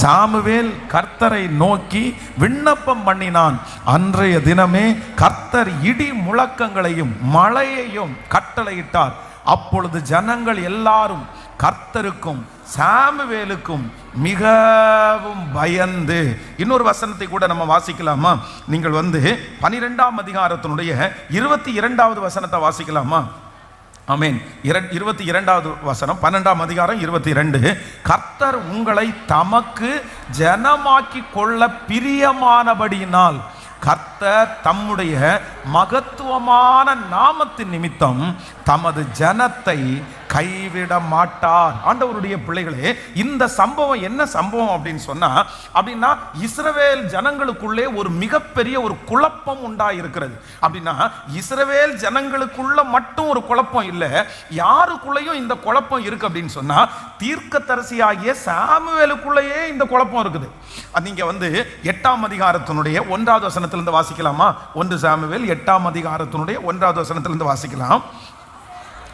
சாமுவேல் கர்த்தரை நோக்கி விண்ணப்பம் பண்ணினான். அன்றைய தினமே கர்த்தர் இடி முழக்கங்களையும் மழையையும் கட்டளையிட்டார். அப்பொழுது ஜனங்கள் எல்லாரும் கர்த்தருக்கும் சாமுவேலுக்கும் மிகவும் பயந்து. இன்னொரு வசனத்தை கூட நம்ம வாசிக்கலாமா? நீங்கள் 12ஆம் அதிகாரத்தினுடைய 22வது வசனத்தை வாசிக்கலாமா? ஆமென். 22வது வசனம், 12ஆம் அதிகாரம் 22. கர்த்தர் உங்களை தமக்கு ஜனமாக்கி கொள்ள பிரியமானபடியினால் கர்த்தர் தம்முடைய மகத்துவமான நாமத்தின் நிமித்தம் தமது ஜனத்தை கைவிட மாட்டார். ஆண்டவருடைய பிள்ளைகளே, இந்த சம்பவம் என்ன சம்பவம் அப்படின்னா இஸ்ரவேல் ஜனங்களுக்குள்ளே ஒரு மிகப்பெரிய ஒரு குழப்பம் உண்டாயிருக்கிறது. அப்படின்னா இஸ்ரவேல் ஜனங்களுக்குள்ள மட்டும் ஒரு குழப்பம் இல்லை, யாருக்குள்ளேயும் இந்த குழப்பம் இருக்கு அப்படின்னு சொன்னா தீர்க்கதரிசியாகிய சாமுவேலுக்குள்ளேயே இந்த குழப்பம் இருக்குது. நீங்க 8ஆம் அதிகாரத்தினுடைய 1வது வசனத்திலிருந்து வாசிக்கலாமா? 1 சாமுவேல் 8ஆம் அதிகாரத்தினுடைய 1வது வசனத்திலிருந்து வாசிக்கலாம்.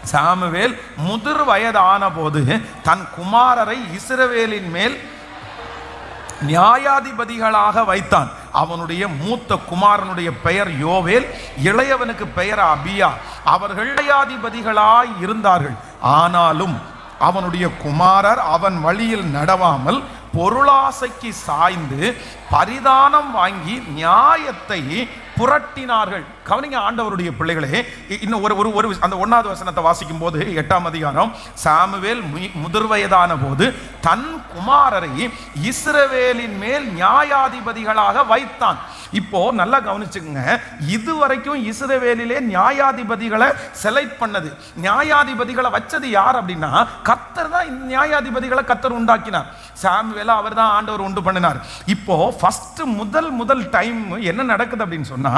சாமுவேல் முதிர் வயதான போது தன் குமாரரை இஸ்ரவேலின் மேல் நியாயாதிபதிகளாக வைத்தான். அவனுடைய மூத்த குமாரனுடைய பெயர் யோவேல், இளையவனுக்கு பெயர் அபியா. அவர்கள் நியாயாதிபதிகளாய் இருந்தார்கள். ஆனாலும் அவனுடைய குமாரர் அவன் வழியில் நடவாமல் பொருளாசைக்கு சாய்ந்து பரிதானம் வாங்கி நியாயத்தை புரட்டினார்கள். கவனிங்க ஆண்டவருடைய பிள்ளைகளே, இன்னும் ஒரு அந்த 1வது வசனத்தை வாசிக்கும் போது 8ஆம் அதிகாரம், சாமுவேல் முதிர்வயதான போது தன் குமாரரை இஸ்ரவேலின் மேல் நியாயாதிபதிகளாக வைத்தான். இப்போ நல்லா கவனிச்சுங்க, இதுவரைக்கும் இஸ்ரவேலிலே நியாயாதிபதிகளை செலக்ட் பண்ணது, நியாயாதிபதிகளை வச்சது யார் அப்படின்னா கர்த்தர் தான். இந்த நியாயாதிபதிகளை கர்த்தர் உண்டாக்கினார். சாமுவேலை அவர் தான் ஆண்டவர் உண்டு பண்ணினார். இப்போ ஃபர்ஸ்ட் முதல் டைம் என்ன நடக்குது அப்படின்னு சொன்னா,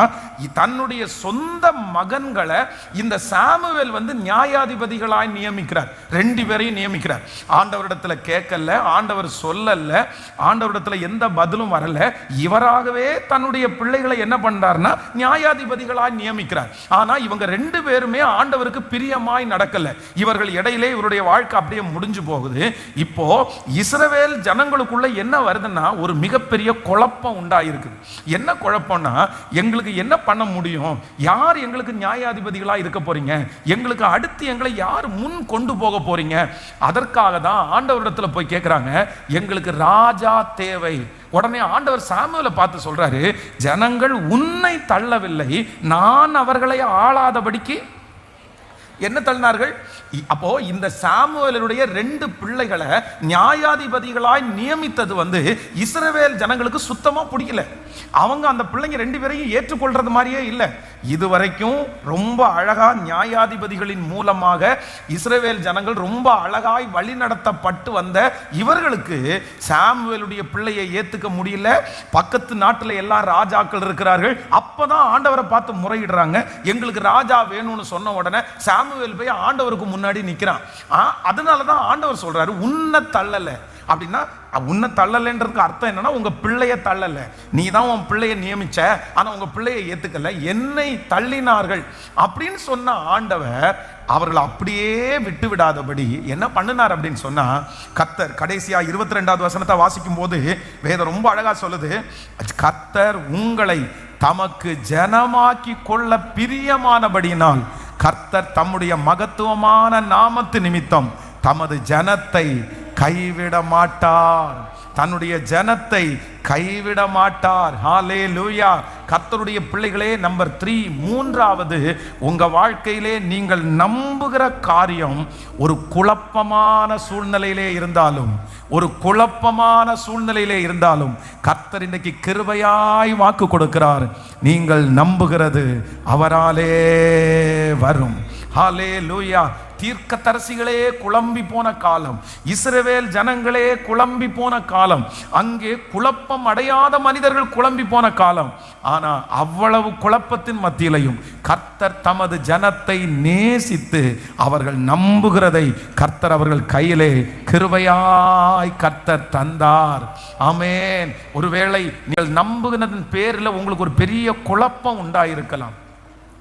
தன்னுடைய சொந்த மகன்களை இந்த சாமுவேல் நியாயாதிபதிகளாய் நியமிக்கிறார். 2 பேரையும் நியமிக்கிறார். ஆண்டவரிடத்துல கேட்கல, ஆண்டவர் சொல்லல, ஆண்டவரிடத்துல எந்த பதிலும் வரல. இவராகவே தன்னுடைய பிள்ளைகளை என்ன பண்றாருன்னா நியாயாதிபதிகளாய் நியமிக்கிறார். ஆனா இவங்க 2 பேருமே ஆண்டவருக்கு பிரியமாய் நடக்கல. இவர்கள் இடையிலே இவருடைய வாழ்க்கை அப்படியே முடிஞ்சு போகுது. இப்போ இஸ்ரவேல் ஜனங்களுக்குள்ள என்ன வருதுன்னா ஒரு மிகப்பெரிய குழப்பம் உண்டாயிருக்கு. என்ன குழப்பம்னா, எங்களுக்கு என்ன பண்ண முடியும், யார் எங்களுக்கு நியாயாதிபதிகளா இருக்க போறீங்க, எங்களுக்கு அடுத்து எங்களை யார் முன் கொண்டு போக போறீங்க? அதற்காக தான் ஆண்டவரிடத்துல போய் கேட்கிறாங்க, எங்களுக்கு ராஜா தேவை. உடனே ஆண்டவர் சாமுவேலை பார்த்து சொல்றாரு, ஜனங்கள் உன்னை தள்ளவில்லை, நான் அவர்களை ஆளாதபடிக்கு என்ன தள்ளினார்கள்? அப்போ இந்த சாமுவேலுடைய 2 பிள்ளைகளை நியாயாதிபதிகளாய் நியமித்தது இஸ்ரவேல் ஜனங்களுக்கு சுத்தமா பிடிக்கல. அவங்க அந்த பிள்ளைங்க 2 பேரையும் ஏற்றுக்கொள்றது மாதிரியே இல்லை. இதுவரைக்கும் ரொம்ப அழகா நியாயாதிபதிகளின் மூலமாக இஸ்ரவேல் ஜனங்கள் ரொம்ப அழகாய் வழி நடத்தப்பட்டு வந்த இவர்களுக்கு சாமுவேலுடைய பிள்ளையை ஏத்துக்க முடியல. பக்கத்து நாட்டில் எல்லாம் ராஜாக்கள் இருக்கிறார்கள். அப்பதான் ஆண்டவரை பார்த்து முறையிடுறாங்க, எங்களுக்கு ராஜா வேணும்னு சொன்ன உடனே சாமுவேல் போய் ஆண்டவருக்கு முன்னாடி நிற்கிறான். அதனால தான் ஆண்டவர் சொல்றாரு, உன்னை தள்ளல, அப்படின்னா உன்னை தள்ளலைன்றதுக்கு அர்த்தம் என்னன்னா உங்க பிள்ளைய தள்ளல, நீ தான் உன் பிள்ளைய நியமிச்ச, ஆனா உங்க பிள்ளைய ஏத்துக்கல, என்னை தள்ளினார்கள் அப்படின்னு சொன்ன ஆண்டவர் அவர்கள் அப்படியே விட்டு விடாதபடி என்ன பண்ணினார் அப்படின்னு சொன்னா, கர்த்தர் கடைசியா 22வது வசனத்தை வாசிக்கும் போது வேதம் ரொம்ப அழகா சொல்லுது, கர்த்தர் உங்களை தமக்கு ஜனமாக்கி கொள்ள பிரியமானபடியினால் கர்த்தர் தம்முடைய மகத்துவமான நாமத்து நிமித்தம் தமது ஜனத்தை கைவிட மாட்டார், தன்னுடைய ஜனத்தை கைவிட மாட்டார். ஹல்லேலூயா. கர்த்தருடைய பிள்ளைகளே, நம்பர் 3, மூன்றாவது, உங்க வாழ்க்கையிலே நீங்கள் நம்புகிற காரியம் ஒரு குழப்பமான சூழ்நிலையிலே இருந்தாலும், ஒரு குழப்பமான சூழ்நிலையிலே இருந்தாலும் கர்த்தர் இன்னைக்கு கிருபையாய் வாக்கு கொடுக்கிறார், நீங்கள் நம்புகிறது அவராலே வரும். ஹல்லேலூயா. தீர்க்கதரிசிகளே குழம்பி போன காலம், இஸ்ரவேல் ஜனங்களே குழம்பி போன காலம், அங்கே குழப்பம் அடையாத மனிதர்கள் குழம்பி போன காலம். ஆனா அவ்வளவு குழப்பத்தின் மத்தியிலையும் கர்த்தர் தமது ஜனத்தை நேசித்து அவர்கள் நம்புகிறதை கர்த்தர் அவர்கள் கையிலே கிருபையாய் கர்த்தர் தந்தார். ஆமென். ஒருவேளை நீங்கள் நம்புகிறதன் பேரில் உங்களுக்கு ஒரு பெரிய குழப்பம் உண்டாயிருக்கலாம்.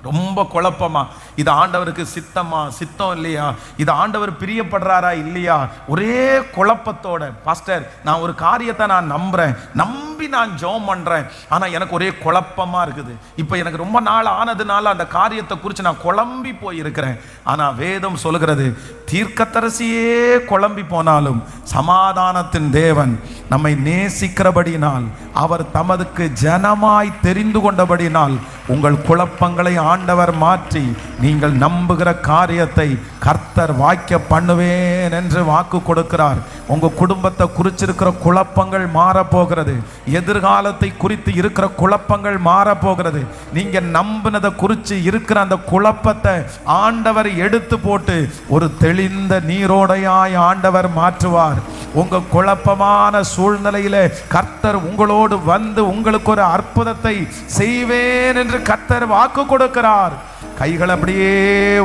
ரொம்ப குழப்பமா, இது ஆண்டவருக்கு சித்தமா சித்தம் இல்லையா, இது ஆண்டவர் பிரியப்படுறாரா இல்லையா, ஒரே குழப்பத்தோட, பாஸ்டர் நான் ஒரு காரியத்தை நான் நம்புறேன், நம்பி நான் ஜெபம் பண்றேன், ஆனா எனக்கு ஒரே குழப்பமா இருக்குது, இப்போ எனக்கு ரொம்ப நாள் ஆனதுனால அந்த காரியத்தை குறித்து நான் குழம்பி போயிருக்கிறேன். ஆனா வேதம் சொல்லுகிறது, தீர்க்கதரிசியே குழம்பி போனாலும் சமாதானத்தின் தேவன் நம்மை நேசிக்கிறபடினால், அவர் தமதுக்கு ஜனமாய் தெரிந்து கொண்டபடினால் உங்கள் குழப்பங்களை ஆண்டவர் மாற்றி நீங்கள் நம்புகிற காரியத்தை கர்த்தர் வாய்க்க பண்ணுவேன் என்று வாக்கு கொடுக்கிறார். உங்க குடும்பத்தை குறிச்சிருக்கிற குழப்பங்கள் மாறப்போகிறது, எதிர்காலத்தை குறித்து இருக்கிற குழப்பங்கள் மாறப்போகிறது. நீங்க நம்பினதை குறித்து இருக்கிற அந்த குழப்பத்தை ஆண்டவர் எடுத்து போட்டு ஒரு தெளிந்த நீரோடையாய் ஆண்டவர் மாற்றுவார். உங்க குழப்பமான சூழ்நிலையில கர்த்தர் உங்களோடு வந்து உங்களுக்கு ஒரு அற்புதத்தை செய்வேன் என்று கர்த்தர் வாக்கு கொடுக்கிறார். கைகள் அப்படியே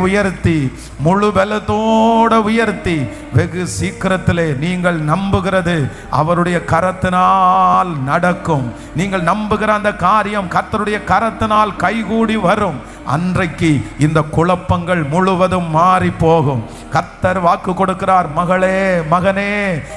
உயர்த்தி, முழு பலத்தோட உயர்த்தி, வெகு சீக்கிரத்திலே நீங்கள் நம்புகிறது அவருடைய கரத்தினால் நடக்கும். நீங்கள் நம்புகிற அந்த காரியம் கர்த்தருடைய கரத்தினால் கைகூடி வரும். அன்றைக்கு இந்த குழப்பங்கள் முழுவதும் மாறி போகும். கர்த்தர் வாக்கு கொடுக்கிறார், மகளே மகனே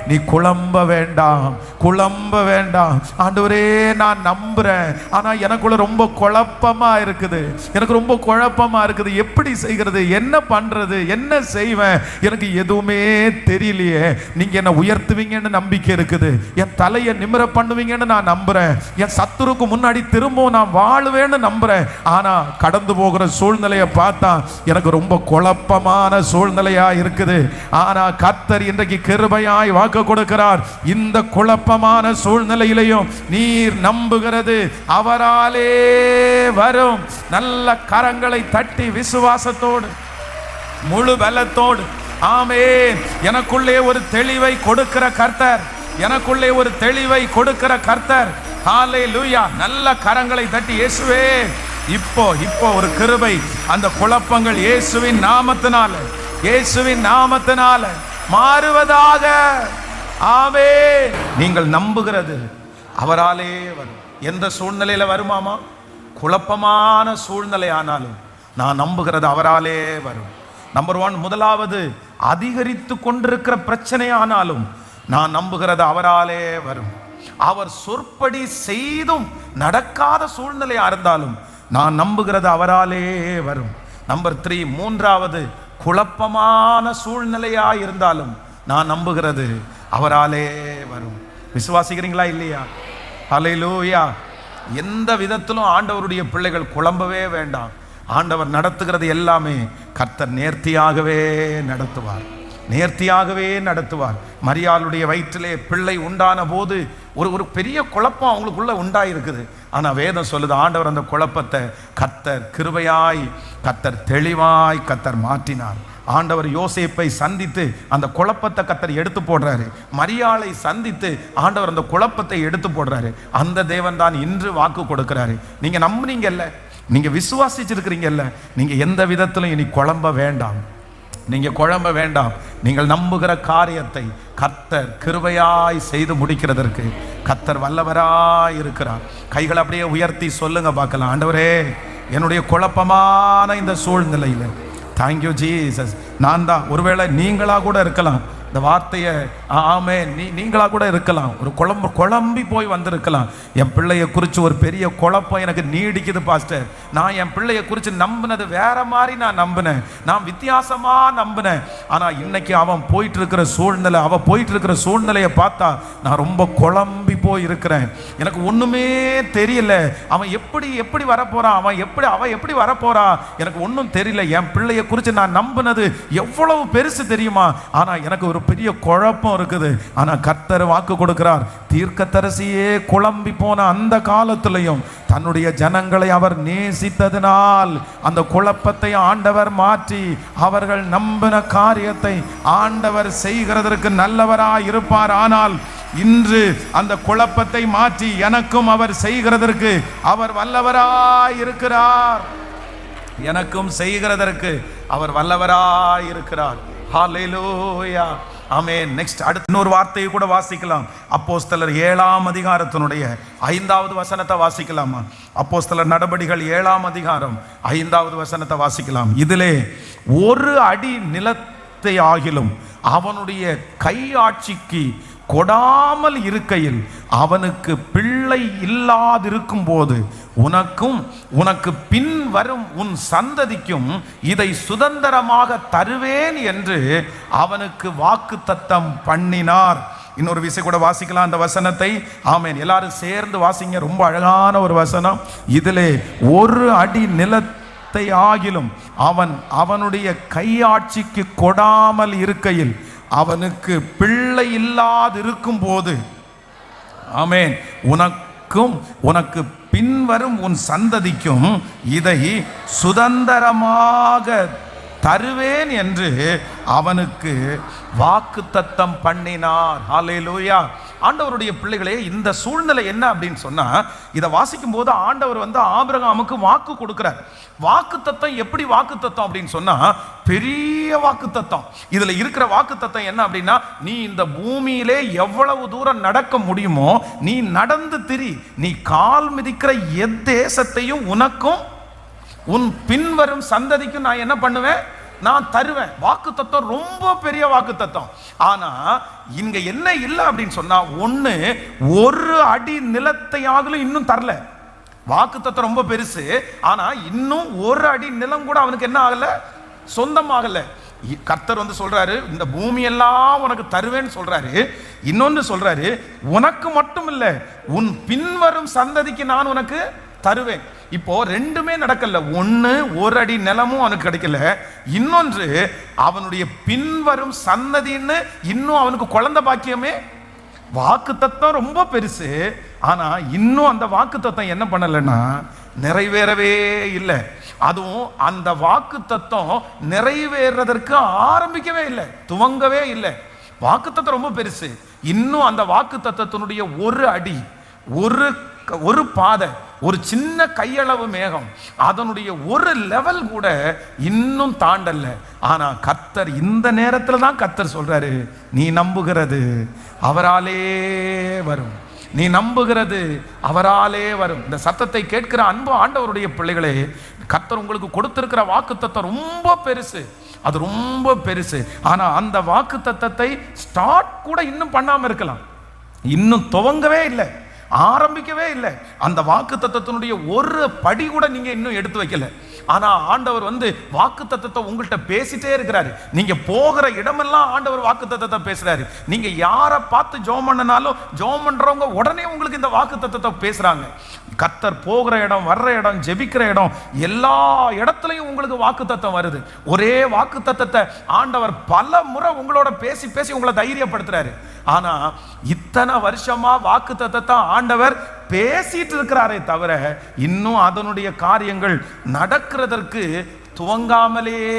நீ குழம்ப வேண்டாம், குழம்ப வேண்டாம். ஆண்டவரே நான் நம்புறேன், ஆனா எனக்குள்ள ரொம்ப குழப்பமா இருக்குது, எனக்கு ரொம்ப குழப்பமா இருக்குது, எப்படி செய்கிறது, என்ன பண்றது, என்ன செய்வேன், எனக்கு எதுவுமே தெரியலையே. நீங்க என்ன உயர்த்துவீங்கன்னு நம்பிக்கை இருக்குது, என் தலையை நிமிர பண்ணுவீங்கன்னு நான் நம்புறேன், என் சத்துருக்கு முன்னாடி திரும்பவும் நான் வாழுவேன்னு நம்புறேன். ஆனா கடந்து போகிற சூழ்நிலையை பார்த்தா எனக்கு ரொம்ப குழப்பமான சூழ்நிலையா இருக்குது. ஆனா கர்த்தர் இன்றைக்கு கிருபையாய் வாக்கு கொடுக்கிறார், இந்த குழப்பமான சூழ்நிலையிலையும் நீர் நம்புகிறது அவராலே வரும். நல்ல கரங்களை தட்டி விசுவாசத்தோடு, முழு பலத்தோடு, ஆமென். எனக்குள்ளே ஒரு தெளிவை கொடுக்கிற கர்த்தர், எனக்குள்ளே ஒரு தெளிவை கொடுக்கிற கர்த்தர். ஹல்லேலூயா. நல்ல கரங்களை தட்டி, இயேசுவே இப்போ ஒரு கிருபை, அந்த குழப்பங்கள் இயேசுவின் நாமத்தினால, இயேசுவின் நாமத்தினால மாறுவதாக. ஆமென். நீங்கள் நம்புகிறது அவராலே வரும். எந்த சூழ்நிலையில வருமாமா? குழப்பமான சூழ்நிலை ஆனாலும் நான் நம்புகிறது அவராலே வரும். நம்பர் 1, முதலாவது, அதிகரித்து கொண்டிருக்கிற பிரச்சனை ஆனாலும் நான் நம்புகிறது அவராலே வரும். அவர் சொற்படி செய்தும் நடக்காத சூழ்நிலையா இருந்தாலும் நான் நம்புகிறது அவராலே வரும். நம்பர் 3, மூன்றாவது, குழப்பமான சூழ்நிலையா இருந்தாலும் நான் நம்புகிறது அவராலே வரும். விசுவாசிக்கிறீங்களா இல்லையா? ஹல்லேலூயா. எந்த விதத்திலும் ஆண்டவருடைய பிள்ளைகள் குழம்பவே வேண்டாம். ஆண்டவர் நடத்துகிறது எல்லாமே கர்த்தர் நேர்த்தியாகவே நடத்துவார், நேர்த்தியாகவே நடத்துவார். மரியாளுடைய வயிற்றிலே பிள்ளை உண்டான போது ஒரு பெரிய குழப்பம் அவங்களுக்குள்ள உண்டாயிருக்குது. ஆனா வேதம் சொல்லுது, ஆண்டவர் அந்த குழப்பத்தை கர்த்தர் கிருபையாய், கர்த்தர் தெளிவாய் கர்த்தர் மாற்றினார். ஆண்டவர் யோசேப்பை சந்தித்து அந்த குழப்பத்தை கர்த்தர் எடுத்து போடுறாரு. மரியாளை சந்தித்து ஆண்டவர் அந்த குழப்பத்தை எடுத்து போடுறாரு. அந்த தேவன் தான் இன்று வாக்கு கொடுக்கிறாரு. நீங்க நம்புனீங்கல்ல, நீங்க விசுவாசிச்சிருக்கிறீங்கல்ல, நீங்க எந்த விதத்திலும் இனி குழம்ப வேண்டாம். நீங்க குழம்ப வேண்டாம். நீங்கள் நம்புகிற காரியத்தை கர்த்தர் கிருபையாய் செய்து முடிக்கிறதற்கு கர்த்தர் வல்லவராய் இருக்கிறார். கைகளை அப்படியே உயர்த்தி சொல்லுங்க பார்க்கலாம். ஆண்டவரே, என்னுடைய குழப்பமான இந்த சூழ்நிலையில் தேங்க்யூ ஜீசஸ். நான் தான், ஒருவேளை நீங்களா கூட இருக்கலாம், இந்த வார்த்தையை ஆமே நீங்களா கூட இருக்கலாம், ஒரு குழம்பி போய் வந்திருக்கலாம். என் பிள்ளையை குறித்து ஒரு பெரிய குழப்பம் எனக்கு நீடிக்குது பாஸ்டர். நான் என் பிள்ளையை குறித்து நம்பினது வேற மாதிரி நான் நம்பினேன், நான் வித்தியாசமா நம்பினேன். ஆனால் இன்னைக்கு அவன் போயிட்டு இருக்கிற சூழ்நிலை, அவன் போயிட்டு இருக்கிற சூழ்நிலையை பார்த்தா நான் ரொம்ப குழம்பி போய் இருக்கிறேன். எனக்கு ஒண்ணுமே தெரியல. அவன் எப்படி வரப்போறான், அவன் எப்படி வரப்போறா, எனக்கு ஒன்றும் தெரியல. என் பிள்ளையை குறித்து நான் நம்பினது எவ்வளவு பெருசு தெரியுமா? ஆனால் எனக்கு ஒரு பெரிய குழப்பம் இருக்குது. ஆனா கர்த்தர் வாக்கு கொடுக்கிறார், தீர்க்கதரிசியே குழம்பி போன அந்த காலத்திலையும் தன்னுடைய ஜனங்களை அவர் நேசித்ததினால் அந்த குழப்பத்தை ஆண்டவர் மாற்றி அவர்கள் நம்பின காரியத்தை ஆண்டவர் செய்கிறதற்கு நல்லவராய் இருப்பார். ஆனால் இன்று அந்த குழப்பத்தை மாற்றி எனக்கும் அவர் செய்கிறதற்கு அவர் வல்லவராய் இருக்கிறார். எனக்கும் செய்கிறதற்கு அவர் வல்லவராய் இருக்கிறார். ஹல்லேலூயா, ஆமென். நெக்ஸ்ட் அடுத்த இன்னொரு வார்த்தையை கூட வாசிக்கலாம். அப்போஸ்தலர் 7ஆம் அதிகாரத்தினுடைய 5வது வசனத்தை வாசிக்கலாமா? அப்போஸ்தலர் நடபடிகள் 7ஆம் அதிகாரம் 5வது வசனத்தை வாசிக்கலாம். இதிலே ஒரு அடி நிலத்தை ஆகிலும் அவனுடைய கையாட்சிக்கு கொடாமல் இருக்கையில் அவனுக்கு பிள்ளை இல்லாதிருக்கும் போது உனக்கும் உனக்கு பின் வரும் உன் சந்ததிக்கும் இதை சுதந்திரமாக தருவேன் என்று அவனுக்கு வாக்குத்தத்தம் பண்ணினார். இன்னொரு விஷயம் கூட வாசிக்கலாம் அந்த வசனத்தை. ஆமென். எல்லாரும் சேர்ந்து வாசிங்க. ரொம்ப அழகான ஒரு வசனம். இதிலே ஒரு அடி நிலத்தை ஆகிலும் அவனுடைய கையாட்சிக்கு கொடாமல் இருக்கையில் அவனுக்கு பிள்ளை இல்லாதிருக்கும் போது, ஆமென், உனக்கும் உனக்கு பின்வரும் உன் சந்ததிக்கும் இதை சுதந்திரமாக தருவேன் என்று அவனுக்கு வாக்குத்தத்தம் பண்ணினார். ஹல்லேலூயா. ஆண்டவருடைய பிள்ளைகளே, இந்த சூழ்நிலை என்ன அப்படின்னு சொன்னா, இதை வாசிக்கும் போது ஆண்டவர் ஆபிரகாமுக்கு வாக்கு கொடுக்கிறார். வாக்குத்தத்தம் எப்படி வாக்குத்தத்தம் அப்படின்னு சொன்னா, பெரிய வாக்குத்தத்தம். இதுல இருக்கிற வாக்குத்தத்தம் என்ன அப்படின்னா, நீ இந்த பூமியிலே எவ்வளவு தூரம் நடக்க முடியுமோ நீ நடந்து திரி, நீ கால் மிதிக்கிற எத்தேசத்தையும் உனக்கும் உன் பின்வரும் சந்ததிக்கும் நான் என்ன பண்ணுவேன், நான் தருவேன். வாக்கு தத்துவம் ரொம்ப பெரிய வாக்கு தத்துவம். ஆனா இங்க என்ன இல்லை அப்படின்னு சொன்னா, ஒண்ணு ஒரு அடி நிலத்தையாகலும் இன்னும் தரல. வாக்கு தத்துவம் ரொம்ப பெருசு, ஆனா இன்னும் ஒரு அடி நிலம் கூட அவனுக்கு என்ன ஆகல, சொந்தமாகல. கர்த்தர் சொல்றாரு, இந்த பூமி எல்லாம் உனக்கு தருவேன்னு சொல்றாரு. இன்னொன்னு சொல்றாரு, உனக்கு மட்டும் இல்ல உன் பின்வரும் சந்ததிக்கு நான் உனக்கு தருவேன். இப்போ ரெண்டுமே நடக்கல. ஒன்னு ஒரு அடி நிலமும் அவனுக்கு கிடைக்கல, இன்னொன்று அவனுடைய பின்வரும் சந்ததின்னு இன்னும் அவனுக்கு குழந்தை பாக்கியமே. வாக்கு தத்துவம் ரொம்ப பெருசு, ஆனா இன்னும் அந்த வாக்கு தத்துவம் என்ன பண்ணலன்னா நிறைவேறவே இல்லை. அதுவும் அந்த வாக்கு தத்துவம் நிறைவேறதற்கு ஆரம்பிக்கவே இல்லை, துவங்கவே இல்லை. வாக்கு தத்துவம் ரொம்ப பெருசு. இன்னும் அந்த வாக்கு தத்துவத்தினுடைய ஒரு அடி, ஒரு பாதை, ஒரு சின்ன கையளவு மேகம், அதனுடைய ஒரு லெவல் கூட இன்னும் தாண்டல. ஆனா கர்த்தர் இந்த நேரத்தில் தான் கர்த்தர் சொல்றாரு, நீ நம்புகிறது அவராலே வரும், நீ நம்புகிறது அவராலே வரும். இந்த சத்தத்தை கேட்கிற அன்பு ஆண்டவருடைய பிள்ளைகளே, கர்த்தர் உங்களுக்கு கொடுத்திருக்கிற வாக்குத்தத்தம் ரொம்ப பெருசு, அது ரொம்ப பெருசு. ஆனா அந்த வாக்குத்தத்தத்தை ஸ்டார்ட் கூட இன்னும் பண்ணாம இருக்கலாம், இன்னும் துவங்கவே இல்லை, ஆரம்பிக்கவே இல்லை. அந்த வாக்குத்தத்தத்தினுடைய ஒரு படி கூட நீங்க இன்னும் எடுத்து வைக்கல. ஆனா ஆண்டவர் வாக்குத்தத்தத்தை உங்கள்கிட்ட பேசிட்டே இருக்கிறாரு. நீங்க போகிற இடமெல்லாம் ஆண்டவர் வாக்குத்தத்தத்தை பேசுறாரு. நீங்க யாரை பார்த்து ஜெபம் பண்ணனாலும் ஜெபம் பண்றவங்க உடனே உங்களுக்கு இந்த வாக்குத்தத்தத்தை பேசுறாங்க. கர்த்தர் போகிற இடம், வர்ற இடம், ஜெபிக்கிற இடம், எல்லா இடத்துலையும் உங்களுக்கு வாக்குத்தத்தம் வருது. ஒரே வாக்குத்தத்தத்தை ஆண்டவர் பல முறை உங்களோட பேசி பேசி உங்களை தைரியப்படுத்துறாரு. ஆனா இத்தனை வருஷமா வாக்குத்தத்தத்தை ஆண்டவர் பேசிட்டு இருக்கிறாரே தவிர இன்னும் அதனுடைய காரியங்கள் நடக்கிறதற்கு துவங்காமலேயே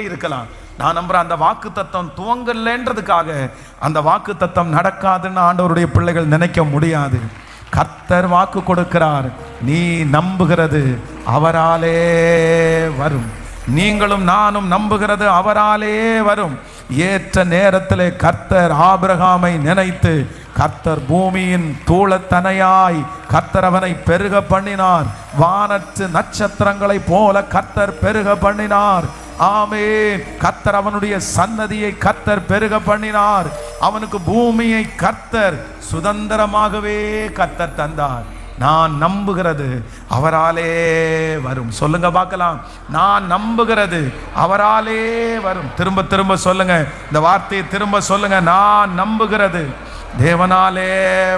இருக்கலாம். நான் நம்புறேன், அந்த வாக்கு தத்தம் துவங்கலன்றதுக்காக அந்த வாக்கு தத்தம் நடக்காதுன்னு ஆண்டவருடைய பிள்ளைகள் நினைக்க முடியாது. கர்த்தர் வாக்கு கொடுக்கிறார், நீ நம்புகிறது அவராலே வரும், நீங்களும் நானும் நம்புகிறது அவராலே வரும். ஏற்ற நேரத்திலே கர்த்தர் ஆபிரகாமை நினைத்து கர்த்தர் பூமியின் தூளத்தனையாய் கர்த்தர் அவனை பெருக பண்ணினார். வானத்து நட்சத்திரங்களை போல கர்த்தர் பெருக பண்ணினார். ஆமென். கர்த்தர் அவனுடைய சன்னதியை கர்த்தர் பெருக பண்ணினார். அவனுக்கு பூமியை கர்த்தர் சுதந்திரமாகவே கர்த்தர் தந்தார். நான் நம்புகிறது அவராலே வரும். சொல்லுங்க பார்க்கலாம். நான் நம்புகிறது அவராலே வரும். திரும்ப திரும்ப சொல்லுங்க, இந்த வார்த்தையை திரும்ப சொல்லுங்க. நான் நம்புகிறது தேவனாலே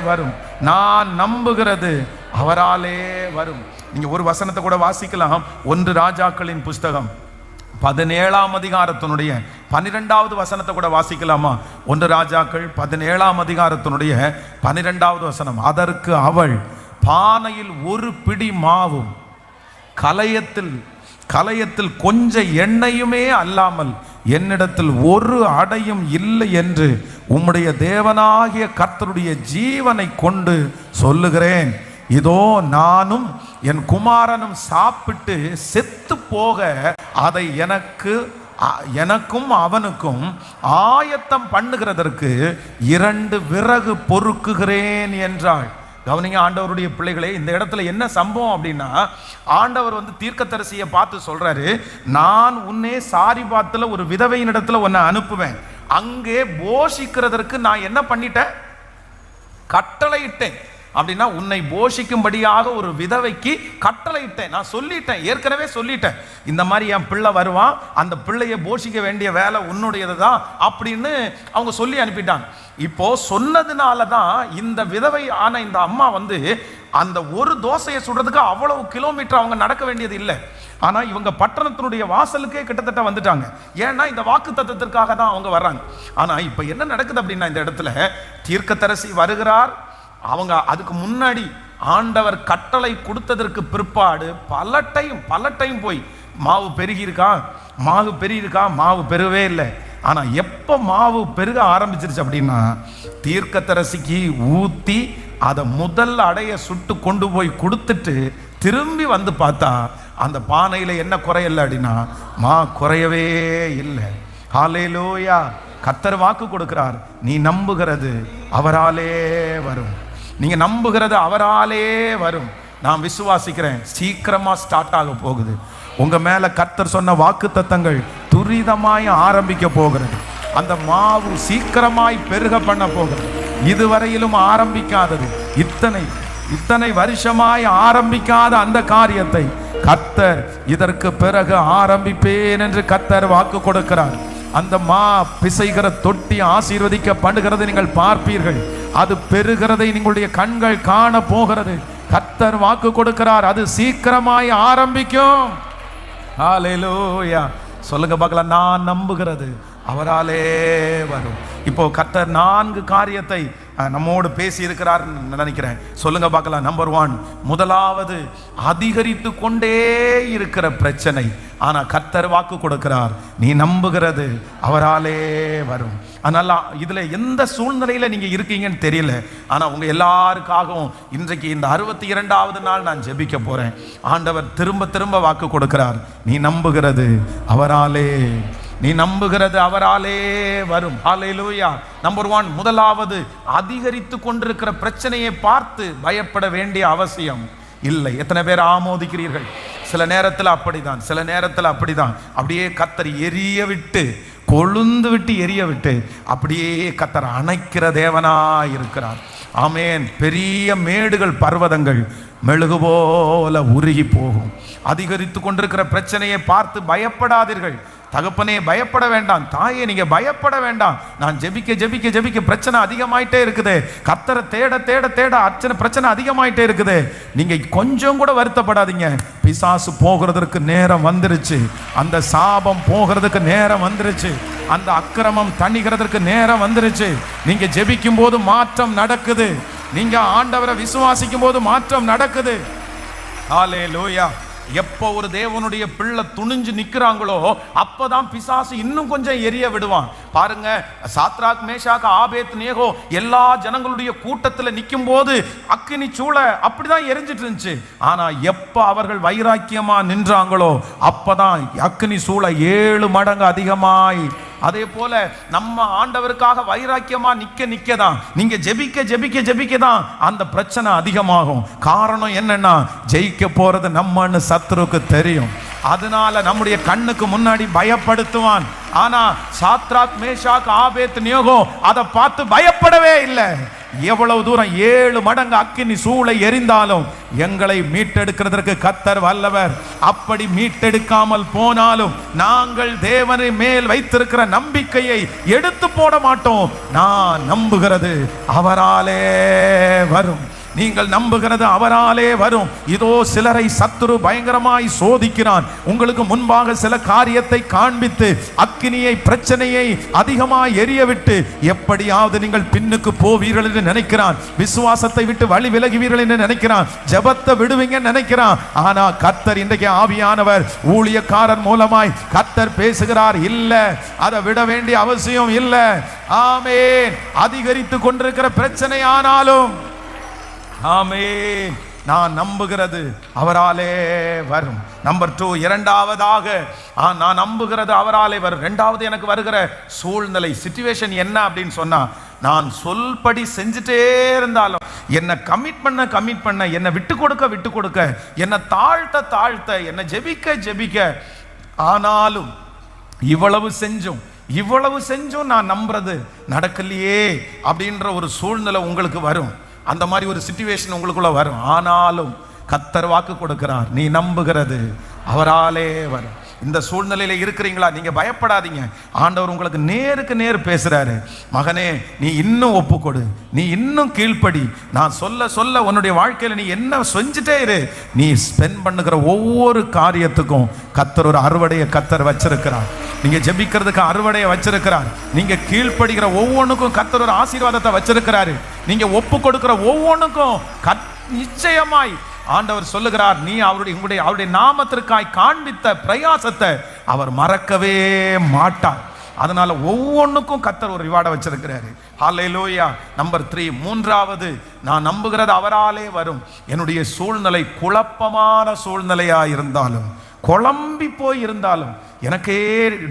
வரும். நான் நம்புகிறது அவராலே வரும். நீங்க ஒரு வசனத்தை கூட வாசிக்கலாம். 1 ராஜாக்களின் புஸ்தகம் 17ஆம் அதிகாரத்தினுடைய 12வது வசனத்தை கூட வாசிக்கலாமா? 1 ராஜாக்கள் 17ஆம் அதிகாரத்தினுடைய 12வது வசனம். அதற்கு அவள், பானையில் ஒரு பிடி மாவும் கலையத்தில் கொஞ்சம் எண்ணெயுமே அல்லாமல் என்னிடத்தில் ஒரு அடையும் இல்லை என்று உம்முடைய தேவனாகிய கர்த்தருடைய ஜீவனை கொண்டு சொல்லுகிறேன். இதோ நானும் என் குமாரனும் சாப்பிட்டு செத்து போக அதை எனக்கும் அவனுக்கும் ஆயத்தம் பண்ணுகிறதற்கு 2 விறகு பொறுக்குகிறேன் என்றாள். கவனிங்க ஆண்டவருடைய பிள்ளைகளே, இந்த இடத்துல என்ன சம்பவம் அப்படின்னா, ஆண்டவர் தீர்க்கதரிசியை பார்த்து சொல்றாரு, நான் உன்னே சாரிபாத்துல ஒரு விதவையின் இடத்துல உன்னை அனுப்புவேன். அங்கே போஷிக்கிறதற்கு நான் என்ன பண்ணிட்டேன்? கட்டளையிட்டேன். அப்படின்னா உன்னை போஷிக்கும்படியாக ஒரு விதவைக்கு கட்டளையிட்டேன். நான் சொல்லிட்டேன், ஏற்கனவே சொல்லிட்டேன், இந்த மாதிரி என் பிள்ளை வருவான், அந்த பிள்ளையை போஷிக்க வேண்டிய வேலை உன்னுடையது தான் அப்படின்னு அவங்க சொல்லி அனுப்பிட்டாங்க. இப்போ சொன்னதுனால தான் இந்த விதவை ஆன இந்த அம்மா அந்த ஒரு தோசையை சுடுறதுக்கு அவ்வளவு கிலோமீட்டர் அவங்க நடக்க வேண்டியது இல்லை. ஆனா இவங்க பட்டணத்தினுடைய வாசலுக்கே கிட்டத்தட்ட வந்துட்டாங்க. ஏன்னா இந்த வாக்கு தத்தத்திற்காக தான் அவங்க வர்றாங்க. ஆனா இப்ப என்ன நடக்குது அப்படின்னா, இந்த இடத்துல தீர்க்கதரிசி வருகிறார். அவங்க அதுக்கு முன்னாடி ஆண்டவர் கட்டளை கொடுத்ததற்கு பிற்பாடு பல டைம் போய் மாவு பெருகியிருக்கா, மாவு பெருகவே இல்லை. ஆனா எப்ப மாவு பெருக ஆரம்பிச்சிருச்சு அப்படின்னா, தீர்க்கதரிசிக்கு ஊத்தி அதை முதல் அடைய சுட்டு கொண்டு போய் கொடுத்துட்டு திரும்பி வந்து பார்த்தா அந்த பானையில என்ன குறையல அப்படின்னா, குறையவே இல்லை. ஹல்லேலூயா. கர்த்தர் வாக்கு கொடுக்கிறார், நீ நம்புகிறது அவராலே வரும். நீங்க நம்புகிறது அவராலே வரும். நான் விசுவாசிக்கிறேன், சீக்கிரமா ஸ்டார்ட் ஆக போகுது. உங்க மேல கர்த்தர் சொன்ன வாக்கு தத்தங்கள் துரிதமாய் ஆரம்பிக்க போகிறது. அந்த மாவு சீக்கிரமாய் பெருக பண்ண போகிறது. இதுவரையிலும் ஆரம்பிக்காதது, இத்தனை வருஷமாய் ஆரம்பிக்காத அந்த காரியத்தை கர்த்தர் இதற்கு பிறகு ஆரம்பிப்பேன் என்று கர்த்தர் வாக்கு கொடுக்கிறார். அந்த பிசைகிற தொட்டி ஆசீர்வதிக்கப்படுகிறது நீங்கள் பார்ப்பீர்கள். அது பெறுகிறதை நீங்களுடைய கண்கள் காண போகிறது. கர்த்தர் வாக்கு கொடுக்கிறார், அது சீக்கிரமாய் ஆரம்பிக்கும். ஹல்லேலூயா. சொல்லுங்க பார்க்கலாம், நான் நம்புகிறது அவராலே வரும். இப்போ கர்த்தர் 4 காரியத்தை நம்மோடு பேசி இருக்கிறார் நினைக்கிறேன். சொல்லுங்க பார்க்கலாம். நம்பர் 1, முதலாவது அதிகரித்து கொண்டே இருக்கிற பிரச்சனை. ஆனா கர்த்தர் வாக்கு கொடுக்கிறார், நீ நம்புகிறது அவராலே வரும். அதனால இதுல எந்த சூழ்நிலையில நீங்க இருக்கீங்கன்னு தெரியல. ஆனா உங்க எல்லாருக்காகவும் இன்றைக்கு இந்த 62வது நாள் நான் ஜெபிக்க போறேன். ஆண்டவர் திரும்ப வாக்கு கொடுக்கிறார், நீ நம்புகிறது அவராலே, நீ நம்புகிறது அவராலே வரும். ஹல்லேலூயா. நம்பர் 1, முதலாவது அதிகரித்து கொண்டிருக்கிற பிரச்சனையை பார்த்து பயப்பட வேண்டிய அவசியம் இல்லை. எத்தனை பேர் ஆமோதிக்கிறீர்கள்? சில நேரத்தில் அப்படிதான், அப்படியே கர்த்தர் எரிய விட்டு, கொழுந்து விட்டு எரிய விட்டு அப்படியே கர்த்தர் அணைக்கிற தேவனாய் இருக்கிறார். ஆமென். பெரிய மேடுகள், பர்வதங்கள் மெழுகு போல உருகி போகும். அதிகரித்து கொண்டிருக்கிற பிரச்சனையை பார்த்து பயப்படாதீர்கள். தகப்பனே பயப்பட வேண்டாம், தாயே நீங்க பயப்பட வேண்டாம். நான் ஜெபிக்க பிரச்சனை அதிகமாயிட்டே இருக்குது. கர்த்தரை தேட பிரச்சனை அதிகமாயிட்டே இருக்குது. நீங்க கொஞ்சம் கூட வருத்தப்படாதீங்க. பிசாசு போகிறதுக்கு நேரம் வந்துருச்சு. அந்த சாபம் போகிறதுக்கு நேரம் வந்துருச்சு. அந்த அக்கிரமம் தணிகிறதுக்கு நேரம் வந்துருச்சு. நீங்க ஜெபிக்கும் போது மாற்றம் நடக்குது. நீங்க ஆண்டவரை விசுவாசிக்கும் போது மாற்றம் நடக்குது. ஹல்லேலூயா. எப்போ ஒரு தேவனுடைய பிள்ளை துணிஞ்சு நிக்கிறாங்களோ அப்பதான் பிசாசு இன்னும் கொஞ்சம் எரிய விடுவான். பாருங்க, சாத்ராக் மேஷாக் ஆபேத் நேகோ எல்லா ஜனங்களுடைய கூட்டத்தில் நிற்கும் போது அக்கினி சூளை அப்படிதான் எரிஞ்சிட்டு இருந்துச்சு. ஆனா எப்ப அவர்கள் வைராக்கியமா நின்றாங்களோ அப்பதான் அக்கினி சூளை 7 மடங்கு அதிகமாய். அதே போல நம்ம ஆண்டவருக்காக வைராக்கியமா நிக்கதான், நீங்க ஜெபிக்க தான் அந்த பிரச்சனை அதிகமாகும். காரணம் என்னன்னா, ஜெயிக்க போறது நம்மன்னு சத்துருக்கு தெரியும். அதனால நம்முடைய கண்ணுக்கு முன்னாடி பயப்படுத்துவான். ஆனா சாத்ராக் மேஷாக் ஆபேத் நேகோ அதை பார்த்து பயப்படவே இல்லை. எவ்வளவு தூரம் 7 மடங்கு அக்கினி சூளை எரிந்தாலும் எங்களை மீட்டெடுக்கிறதற்கு கர்த்தர் வல்லவர். அப்படி மீட்டெடுக்காமல் போனாலும் நாங்கள் தேவனை மேல் வைத்திருக்கிற நம்பிக்கையை எடுத்து போட மாட்டோம். நான் நம்புகிறது அவராலே வரும். நீங்கள் நம்புகிறது அவராலே வரும். இதோ சிலரை சத்துரு பயங்கரமாய் சோதிக்கிறான். உங்களுக்கு முன்பாக சில காரியத்தை காண்பித்து அக்கினியை பிரச்சனையை அதிகமாய் எரிய விட்டு எப்படியாவது நீங்கள் பின்னுக்கு போவீர்கள் என்று நினைக்கிறான். விசுவாசத்தை விட்டு வழி விலகுவீர்கள் என்று நினைக்கிறான். ஜெபத்தை விடுவீங்க நினைக்கிறான். ஆனா கர்த்தர் இன்றைக்கு ஆவியானவர் ஊழியக்காரர் மூலமாய் கர்த்தர் பேசுகிறார். இல்ல, அதை விட வேண்டிய அவசியம் இல்லை. ஆமென். அதிகரித்து கொண்டிருக்கிற பிரச்சனை ஆனாலும் ஆமென், நான் நம்புகிறது அவராலே வரும். நம்பர் 2, இரண்டாவதாக நான் நம்புகிறது அவராலே வரும். இரண்டாவது எனக்கு வருகிற சூழ்நிலை சிச்சுவேஷன் என்ன அப்படின்னு சொன்னா, நான் சொல்படி செஞ்சுட்டே இருந்தாலும், என்னை கமிட் பண்ண, என்னை விட்டு கொடுக்க, என்னை தாழ்த்த, என்னை ஜெபிக்க, ஆனாலும் இவ்வளவு செஞ்சும் நான் நம்புறது நடக்கலையே அப்படின்ற ஒரு சூழ்நிலை உங்களுக்கு வரும். அந்த மாதிரி ஒரு சிச்சுவேஷன் உங்களுக்குள்ள வரும். ஆனாலும் கர்த்தர் வாக்கு கொடுக்கிறார், நீ நம்புகிறது அவராலே வரும். இந்த சூழ்நிலையில இருக்கிறீங்களா? நீங்க பயப்படாதீங்க. ஆண்டவர் உங்களுக்கு நேருக்கு நேர் பேசுறாரு. மகனே, நீ இன்னும் ஒப்புக்கொடு, நீ இன்னும் கீழ்ப்படி. நான் சொல்ல உன்னுடைய வாழ்க்கையில நீ என்ன செஞ்சுட்டே இரு. நீ ஸ்பெண்ட் பண்ணுகிற ஒவ்வொரு காரியத்துக்கும் கர்த்தர் ஒரு அறுவடையை கர்த்தர் வச்சிருக்கிறார். நீங்க ஜெபிக்கிறதுக்கு அறுவடையை வச்சிருக்கிறார். நீங்க கீழ்ப்படுகிற ஒவ்வொன்றுக்கும் கர்த்தர் ஒரு ஆசீர்வாதத்தை வச்சிருக்கிறாரு. நீங்க ஒப்பு கொடுக்கிற ஒவ்வொன்றுக்கும் நிச்சயமாய் ஆண்டவர் சொல்லுகிறார், நீ அவருடைய நாமத்திற்காய் காண்பித்த பிரயாசத்தை அவர் மறக்கவே மாட்டார். அதனால ஒவ்வொன்றுக்கும் கர்த்தர் ஒரு ரிவார்டை வச்சிருக்கிறாரு. ஹல்லேலூயா. நம்பர் 3, மூன்றாவது, நான் நம்புகிறது அவராலே வரும். என்னுடைய சூழ்நிலை குழப்பமான சூழ்நிலையா இருந்தாலும், குழம்பி போய் இருந்தாலும், எனக்கே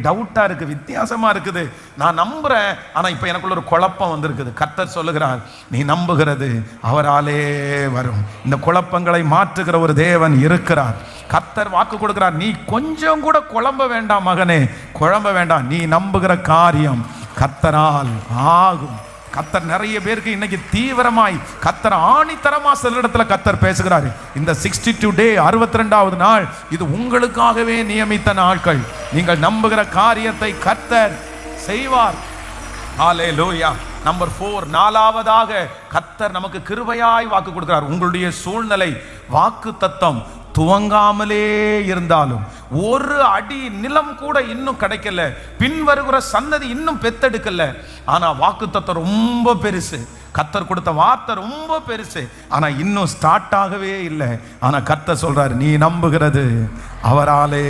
டவுட்டா இருக்கு, வித்தியாசமா இருக்குது, நான் நம்புறேன், ஆனா இப்ப எனக்குள்ள ஒரு குழப்பம் வந்திருக்குது. கர்த்தர் சொல்லுகிறார், நீ நம்புகிறது அவராலே வரும். இந்த குழப்பங்களை மாற்றுகிற ஒரு தேவன் இருக்கிறார். கர்த்தர் வாக்கு கொடுக்கிறார், நீ கொஞ்சம் கூட குழம்ப வேண்டாம் மகனே, குழம்ப வேண்டாம். நீ நம்புகிற காரியம் கர்த்தரால் ஆகும். கர்த்தர் நிறைய பேருக்கு இன்னைக்கு தீவிரமாய் கர்த்தர் ஆணித்தரமா சில இடத்துல கர்த்தர் பேசுகிறாரு. இந்த 62 டே 62வது நாள் இது உங்களுக்காகவே நியமித்த நாட்கள். நீங்கள் நம்புகிற காரியத்தை கர்த்தர் செய்வார். ஹல்லேலூயா. நம்பர் 4, நாலாவதாக கர்த்தர் நமக்கு கிருபையாய் வாக்கு கொடுக்கிறார். உங்களுடைய சூழ்நிலை வாக்கு தத்தம் துவங்காமலே இருந்தாலும், ஒரு அடி நிலம் கூட இன்னும் கிடைக்கல, பின் வருகிற சன்னதி இன்னும் பெத்தெடுக்கல, ஆனா வாக்குத்தத்தம் ரொம்ப பெருசு. கர்த்தர் கொடுத்த வார்த்தை ரொம்ப பெருசு, ஆனா இன்னும் ஸ்டார்ட் ஆகவே இல்லை. ஆனா கர்த்தர் சொல்றாரு, நீ நம்புகிறது அவராலே,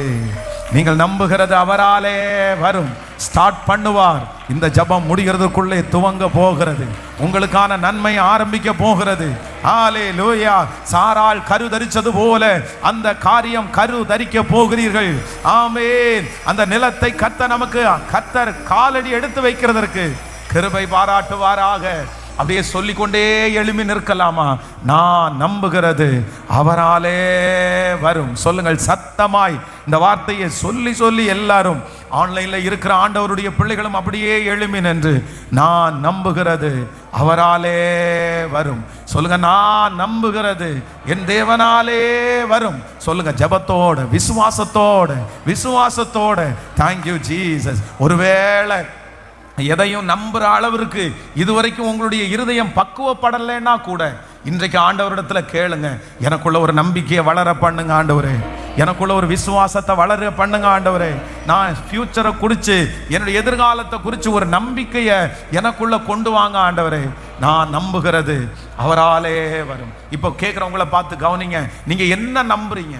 நீங்கள் நம்புகிறது அவராலே வரும். ஸ்டார்ட் பண்ணுவார். இந்த ஜபம் முடிகிறதுக்குள்ளே துவங்க போகிறது. உங்களுக்கான நன்மை ஆரம்பிக்க போகிறது. ஹல்லேலூயா. சாராள் கரு தரிச்சது போல அந்த காரியம் கரு தரிக்க போகிறீர்கள். ஆமென். அந்த நிலத்தை கர்த்தர் காலடி எடுத்து வைக்கிறதற்கு கிருபை பாராட்டுவாராக. அப்படியே சொல்லிக்கொண்டே எழுப்பி நிற்கலாமா? நான் நம்புகிறது அவராலே வரும். சொல்லுங்கள் சத்தமாய் இந்த வார்த்தையை சொல்லி எல்லாரும் ஆன்லைன்ல இருக்கிற ஆண்டவருடைய பிள்ளைகளும் அப்படியே எழுப்பி நின்று, நான் நம்புகிறது அவராலே வரும். சொல்லுங்க, நான் நம்புகிறது என் தேவனாலே வரும். சொல்லுங்க ஜெபத்தோட விசுவாசத்தோட தேங்க்யூ ஜீசஸ். ஒருவேளை எதையும் நம்புற அளவிற்கு இதுவரைக்கும் உங்களுடைய இருதயம் பக்குவப்படலைன்னா கூட இன்றைக்கு ஆண்டவரிடத்துல கேளுங்க, எனக்குள்ள ஒரு நம்பிக்கையை வளர பண்ணுங்க ஆண்டவரே, எனக்குள்ள ஒரு விசுவாசத்தை வளர பண்ணுங்க ஆண்டவரே, நான் ஃபியூச்சரை குறித்து என்னுடைய எதிர்காலத்தை குறித்து ஒரு நம்பிக்கையை எனக்குள்ள கொண்டு வாங்க ஆண்டவரே, நான் நம்புகிறது அவராலே வரும். இப்போ கேட்குறவங்கள பார்த்து கவனிங்க, நீங்க என்ன நம்புறீங்க?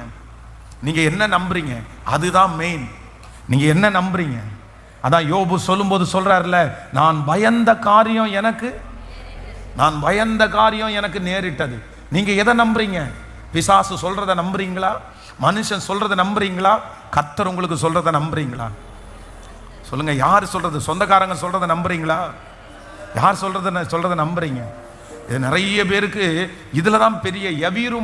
நீங்க என்ன நம்புறீங்க? அதுதான் மெயின். நீங்க என்ன நம்புறீங்க? அதான் யோபு சொல்லும்போது சொல்றாருல, நான் பயந்த காரியம் எனக்கு நேரிட்டது. நீங்க எதை நம்புறீங்க? பிசாசு சொல்றதை நம்புறீங்களா? மனுஷன் சொல்றதை நம்புறீங்களா? கர்த்தர் உங்களுக்கு சொல்றதை நம்புறீங்களா? சொல்லுங்க. யார் சொல்றது? சொந்தக்காரங்க சொல்றதை நம்புறீங்களா? யார் சொல்றதை நம்புறீங்க? இது நிறைய பேருக்கு இதுல தான் பெரிய யவீரு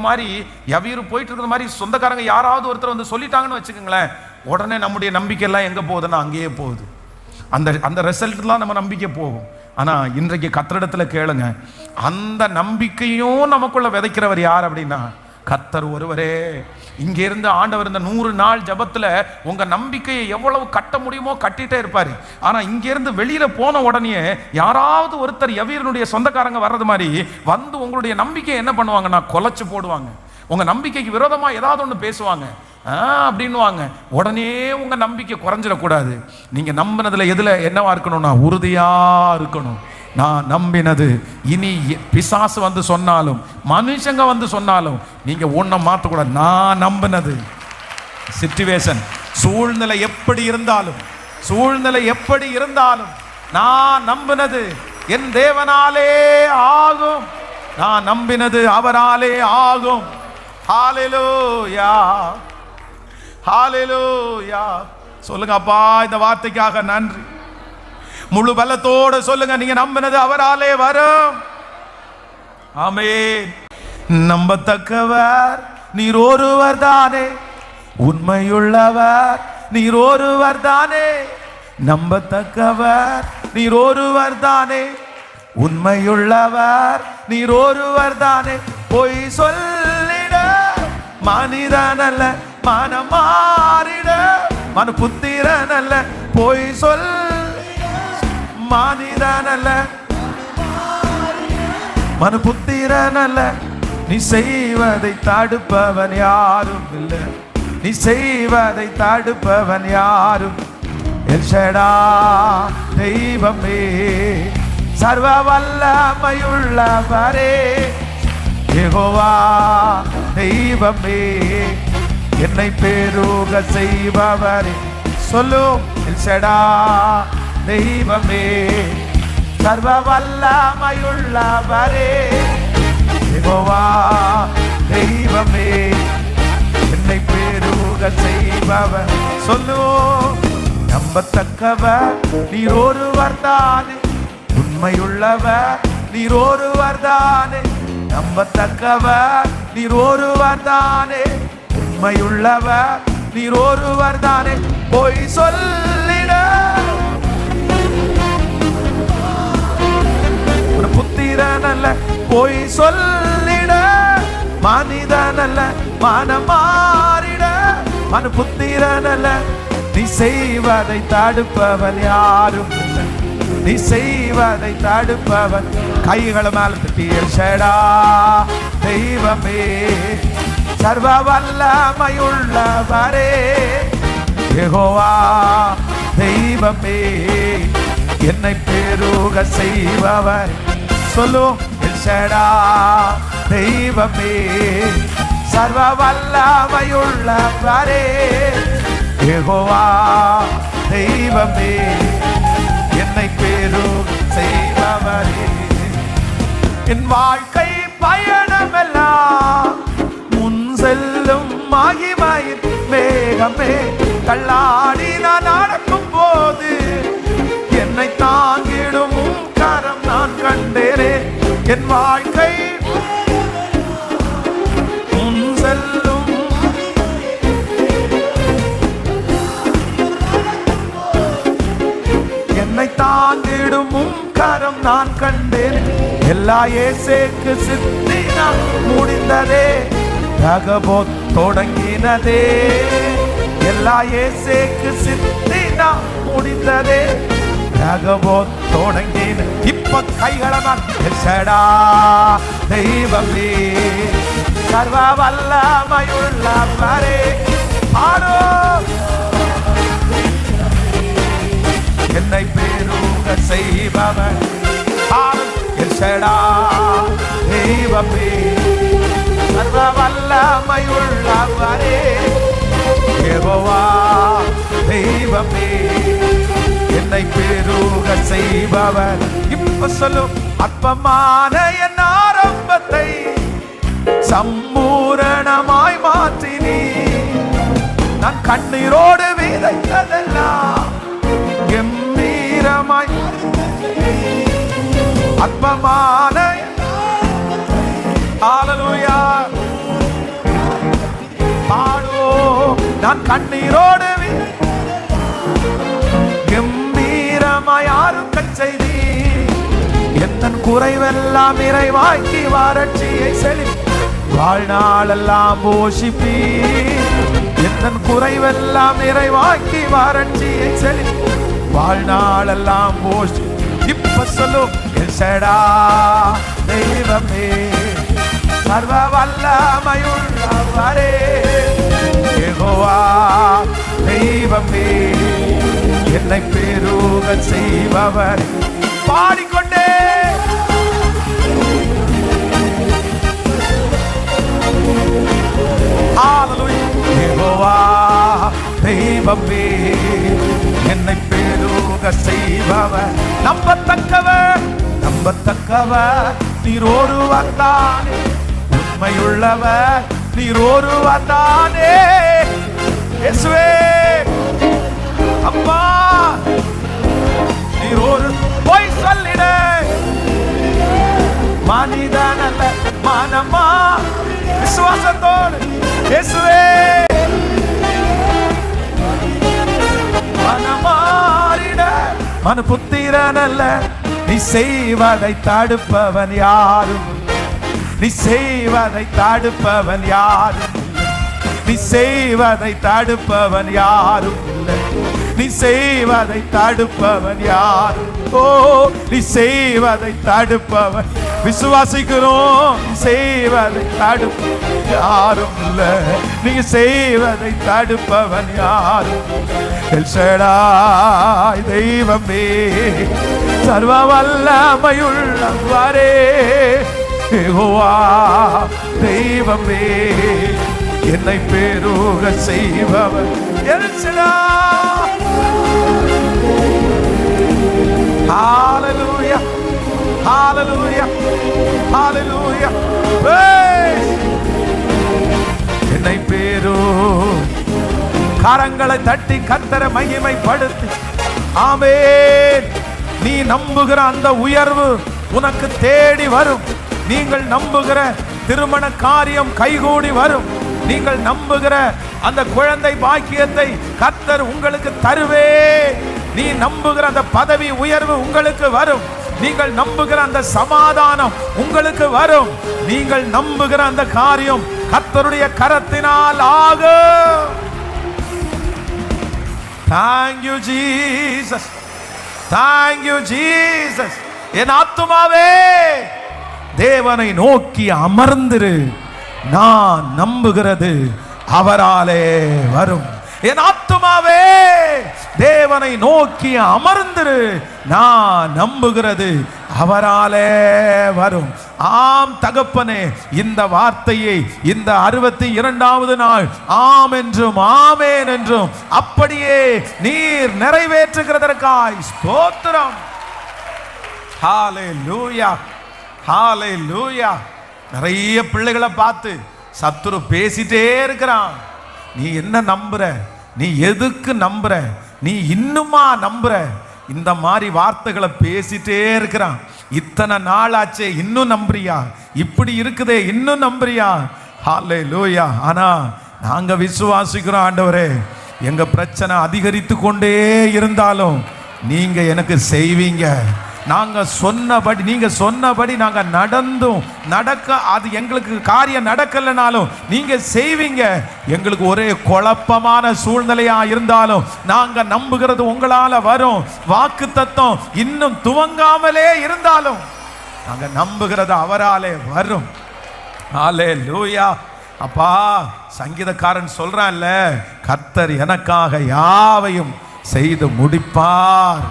போயிட்டு இருக்கிற மாதிரி சொந்தக்காரங்க யாராவது ஒருத்தர் வந்து சொல்லிட்டாங்கன்னு வச்சுக்கோங்களேன், உடனே நம்முடைய நம்பிக்கை எல்லாம் எங்க போகுதுன்னா அங்கேயே போகுது. அந்த ரிசல்ட்லாம் நம்ம நம்பிக்கை போகும். ஆனா இன்றைக்கு கர்த்தரிடத்துல கேளுங்க, அந்த நம்பிக்கையும் நமக்குள்ள விதைக்கிறவர் யார் அப்படின்னா கர்த்தர் ஒருவரே. இங்க இருந்து ஆண்டவர் இந்த 100 நாள் ஜபத்துல உங்க நம்பிக்கையை எவ்வளவு கட்ட முடியுமோ கட்டிட்டே இருப்பாரு. ஆனா இங்க இருந்து வெளியில போன உடனே யாராவது ஒருத்தர் யவீரனுடைய சொந்தக்காரங்க வர்றது மாதிரி வந்து உங்களுடைய நம்பிக்கையை என்ன பண்ணுவாங்கன்னா கொலைச்சு போடுவாங்க. உங்க நம்பிக்கைக்கு விரோதமா ஏதாவது ஒன்று பேசுவாங்க அப்படின்னுவாங்க. உடனே உங்க நம்பிக்கை குறைஞ்சிடக்கூடாது. நீங்க நம்பினதுல எதுல என்னவா இருக்கணும்னா உறுதியா இருக்கணும். நான் நம்பினது, இனி பிசாசு வந்து சொன்னாலும் மனுஷங்க வந்து சொன்னாலும் நீங்க ஒன்றை மாற்றக்கூடாது. நான் நம்பினது, சிச்சுவேஷன் சூழ்நிலை எப்படி இருந்தாலும் நான் நம்பினது என் தேவனாலே ஆகும். நான் நம்பினது அவராலே ஆகும். ஹல்லேலூயா, ஹல்லேலூயா. சொல்லுங்க அப்பா, இந்த வார்த்தைக்காக நன்றி. முழு பலத்தோடு சொல்லுங்க, நீங்க நம்பினது அவராலே வரும். ஆமென். நம்பத்தக்கவர் நீர் ஒருவர் தானே, உண்மையுள்ளவர் நீர் ஒருவர் தானே. நம்பத்தக்கவர் நீர் ஒருவர் தானே, உண்மையுள்ளவர் நீர் ஒருவர் தானே. பொய் சொல்லிட மனிதன் அல்ல, மனம் மாறிட மனு புத்திரன் அல்ல. பொய் சொல் மனிதன் அல்ல, மனு புத்திரன் அல்ல. நீ செய்வதை தடுப்பவன் யாரும் இல்லை, நீ செய்வதை தடுப்பவன் யாரும். எல் ஷடாய் தெய்வமே, சர்வ வல்லமையுள்ளவரே, யெகோவா தெய்வமே, என்னை பெருக செய்பவரே. சொல்லும். எல் ஷடாய் தெய்வமே, சர்வ வல்லமையுள்ளவரே, யெகோவா தெய்வமே, என்னை பெருக செய்பவர். சொல்லுவோம். நம்பத்தக்கவர் நீர் ஒருவர் தானே, உண்மையுள்ளவர் நீர் ஒருவர் தானே. நம்பத்தக்கவர் நீர் ஒருவர் தானே, உண்மையுள்ளவர் நீர் ஒருவர் தானே. பொய் சொல்லிட புத்திரன் அல்ல, பொய் சொல்லிட மனிதன் அல்ல, மனம் மாறிட மனு புத்திரன் அல்ல. நீ செய்வதை தடுப்பவன் யாரும் இல்லை, நீ செய்வதை தடுப்பவன். கைகளை மேல தட்டி எல் ஷடாய் தெய்வமே, சர்வ வல்லமையுள்ளவரே, யெகோவா தெய்வமே, என்னை பெருக செய்பவர். சொல்லும். எல் ஷடாய் தெய்வமே, சர்வ வல்லமையுள்ளவரே, யெகோவா தெய்வமே, என்னை பெருக செய்பவரே. என் வாழ்க்கை பயணமெல்லாம் முன் செல்லும் மகிமையின் மேகமே, தள்ளாடி நான் நடக்கும் போது என்னை தாங்கிடும் கரம் நான் கண்டேனே. என் வாழ்க்கை முன் செல்லும், என்னை தாங்கிடும் கரம் நான் கண்டேன். எல்லா இயேசுவுக்கு சித்தினா முடிந்ததே, ரகபோத் தொடங்கினதே. எல்லா இயேசுவுக்கு சித்தினா முடிந்ததே, ரகபோத் தொடங்கின. இப்ப கைகளை நான் எல் ஷடாய் தெய்வமே, சர்வ வல்லமையுள்ளவரே, ஆரோ என்னை பெருக செய்பவர். எல் ஷடாய் தெய்வமே, சர்வ வல்லமையுள்ளவரே, செய்பவர். இப்ப சொல்லும், அற்பமான என் ஆரம்பத்தை சம்பூரணமாய் மாற்றினீ. நான் கண்ணீரோடு விதைத்ததெல்லாம் கம்பீரமாய். அற்பமான ஹல்லேலூயா பாடுவோம். நான் கண்ணீரோடு கம்பீரமாய் ஆறுக்கச் செய்தி. என் குறைவெல்லாம் நிறைவாக்கி வறட்சியை செழிப்பு வாழ்நாளெல்லாம் போஷிப்பி. என் குறைவெல்லாம் நிறைவாக்கி வறட்சியை செழிப்பு வாழ்நாளெல்லாம் போஷி. இப்ப சொல்லும், எல்ஷடா தெய்வமே சர்வ வல்லமையுள்ளவரே யெகோவா தெய்வமே என்னை பெருக செய்பவர். பாடிக்கொண்டே யெகோவா தெய்வமே என்னை பெருக செய்பவர். நம்பத்தக்கவர் நம்பத்தக்கவர் நீர் ஒருவர் தானே. உண்மையுள்ளவர் நீர் ஒருவர் தானே. இயேசுவே அப்பா நீர் ஒரு பொய் சொல்லிட மனிதன் அல்ல மனமா. விசுவாசத்தோடு இயேசுவே மனமாறிட மன புத்திரன் அல்ல. நீ செய்வதை தடுப்பவன் யாரும். நீ செய்வதை தடுப்பவன் யாரும். நீ செய்வதை தடுப்பவன் யாரும். நீ செய்வதை தடுப்பவன் யாரும். ஓ நீ செய்வதை தடுப்பவன். விசுவாசிக்கிறோம், செய்வதை தடுப்ப யாரும் இல்ல. நீ செய்வதை தடுப்பவன் யாரும். எல்ஷடாய் தெய்வமே சர்வ வல்லமையுள்ளவரே யெகோவா தெய்வமே என்னை பெருக செய்பவர். எல்ஷடாய் ஹல்லேலூயா ஹல்லேலூயா ஹல்லேலூயா. என்னை பெரு கரங்களை தட்டி கர்த்தரை மகிமைப்படுத்தி. ஆமென். நீ நம்புகிற அந்த உயர்வு உனக்கு தேடி வரும். நீங்கள் நம்புகிற திருமண காரியம் கைகூடி வரும். நீங்கள் நம்புகிற அந்த குழந்தை பாக்கியத்தை கர்த்தர் உங்களுக்கு தருவே. நீ நம்புகிற அந்த பதவி உயர்வு உங்களுக்கு வரும். நீங்கள் நம்புகிற அந்த சமாதானம் உங்களுக்கு வரும். நீங்கள் நம்புகிற அந்த காரியம் கர்த்தருடைய கரத்தினால் ஆகும். Thank you Jesus. Thank you Jesus. என் ஆத்துமாவே தேவனை நோக்கி அமர்ந்திரு. நான் நம்புகிறது அவராலே வரும். என் ஆத்துமாவே தேவனை நோக்கி அமர்ந்திரு. நான் நம்புகிறது அவராலே வரும். ஆம் தகப்பனே, இந்த வார்த்தையை இந்த 62வது நாள் ஆம் என்றும் ஆமேன் என்றும் அப்படியே நீர் நிறைவேற்றுகிறதற்காய் ஸ்தோத்திரம். ஹல்லேலூயா ஹல்லேலூயா. நிறைய பிள்ளைகளை பார்த்து சத்துரு பேசிட்டே இருக்கிறான். நீ என்ன நம்புற? நீ எதுக்கு நம்புற? நீ இன்னுமா நம்புற? இந்த மாதிரி வார்த்தைகளை பேசிட்டே இருக்கிறான். இத்தனை நாளாச்சே இன்னும் நம்புறியா? இப்படி இருக்குதே இன்னும் நம்புறியா? ஹல்லேலூயா. ஆனா நாங்க விசுவாசிக்கிறோம், ஆண்டவரே எங்க பிரச்சனை அதிகரித்து கொண்டே இருந்தாலும் நீங்க எனக்கு செய்வீங்க. நாங்க சொன்னபடி, நீங்க சொன்னபடி நாங்க நடந்தும் நடக்க, அது எங்களுக்கு காரியம் நடக்கலைனாலும் நீங்க செய்வீங்க. எங்களுக்கு ஒரே குழப்பமான சூழ்நிலையா இருந்தாலும் நாங்க நம்புகிறது உங்களால வரும். வாக்கு தத்தம் இன்னும் துவங்காமலே இருந்தாலும் நாங்க நம்புகிறது அவராலே வரும். ஹல்லேலூயா. அப்பா, சங்கீதக்காரன் சொல்றான்ல, கர்த்தர் எனக்காக யாவையும் செய்து முடிப்பார்.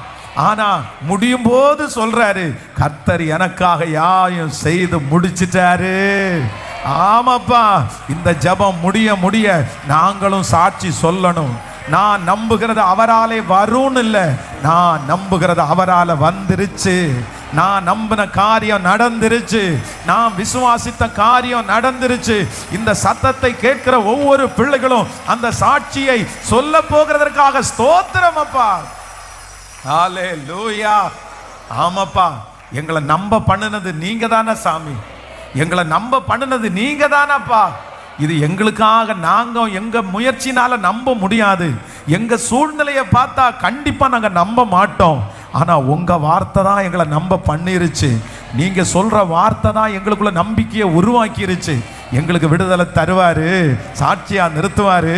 ஆனா முடியும் போது சொல்றாரு, கர்த்தர் எனக்காக யாவையும் செய்து முடிச்சிட்டாரு. ஆமாப்பா, இந்த ஜெபம் முடிய முடிய நாங்களும் சாட்சி சொல்லணும். நான் நம்புகிறது அவராலே வரும்னு இல்லை, நான் நம்புகிறது அவரால வந்துருச்சு. நான் நம்பின காரியம் நடந்துருச்சு, நான் விசுவாசித்த காரியம் நடந்துருச்சு. இந்த சத்தத்தை கேட்கிற ஒவ்வொரு பிள்ளைகளும் அந்த சாட்சியை சொல்ல போகிறதற்காக ஸ்தோத்திரம் அப்பா. ஹல்லேலூயா. ஆமாப்பா, எங்களை நம்ப பண்ணினது நீங்க தானே சாமி, எங்களை நம்ப பண்ணினது நீங்க தானப்பா. இது எங்களுக்காக நாங்க எங்க முயற்சினால நம்ப முடியாது, எங்க சூழ்நிலையை பார்த்தா கண்டிப்பா நாங்க நம்ப மாட்டோம். ஆனா உங்க வார்த்தை தான் எங்களை நம்ப பண்ணிருச்சு. நீங்க சொல்ற வார்த்தை தான் எங்களுக்குள்ள நம்பிக்கையை உருவாக்கிருச்சு. எங்களுக்கு விடுதலை தருவாரு, சாட்சியா நிறுத்துவாரு,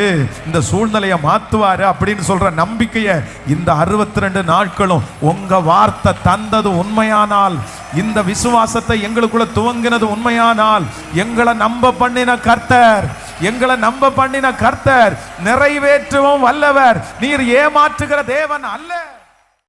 இந்த சூழ்நிலையை மாத்துவாரு அப்படின்னு சொல்ற நம்பிக்கையை இந்த 62 நாட்களும் உங்க வார்த்தை தந்தது உண்மையானால், இந்த விசுவாசத்தை எங்களுக்குள்ள துவங்கினது உண்மையானால், எங்களை நம்ப பண்ணின கர்த்தர், எங்களை நம்ப பண்ணின கர்த்தர் நிறைவேற்றவும் வல்லவர். நீர் ஏமாற்றுகிற தேவன் அல்ல.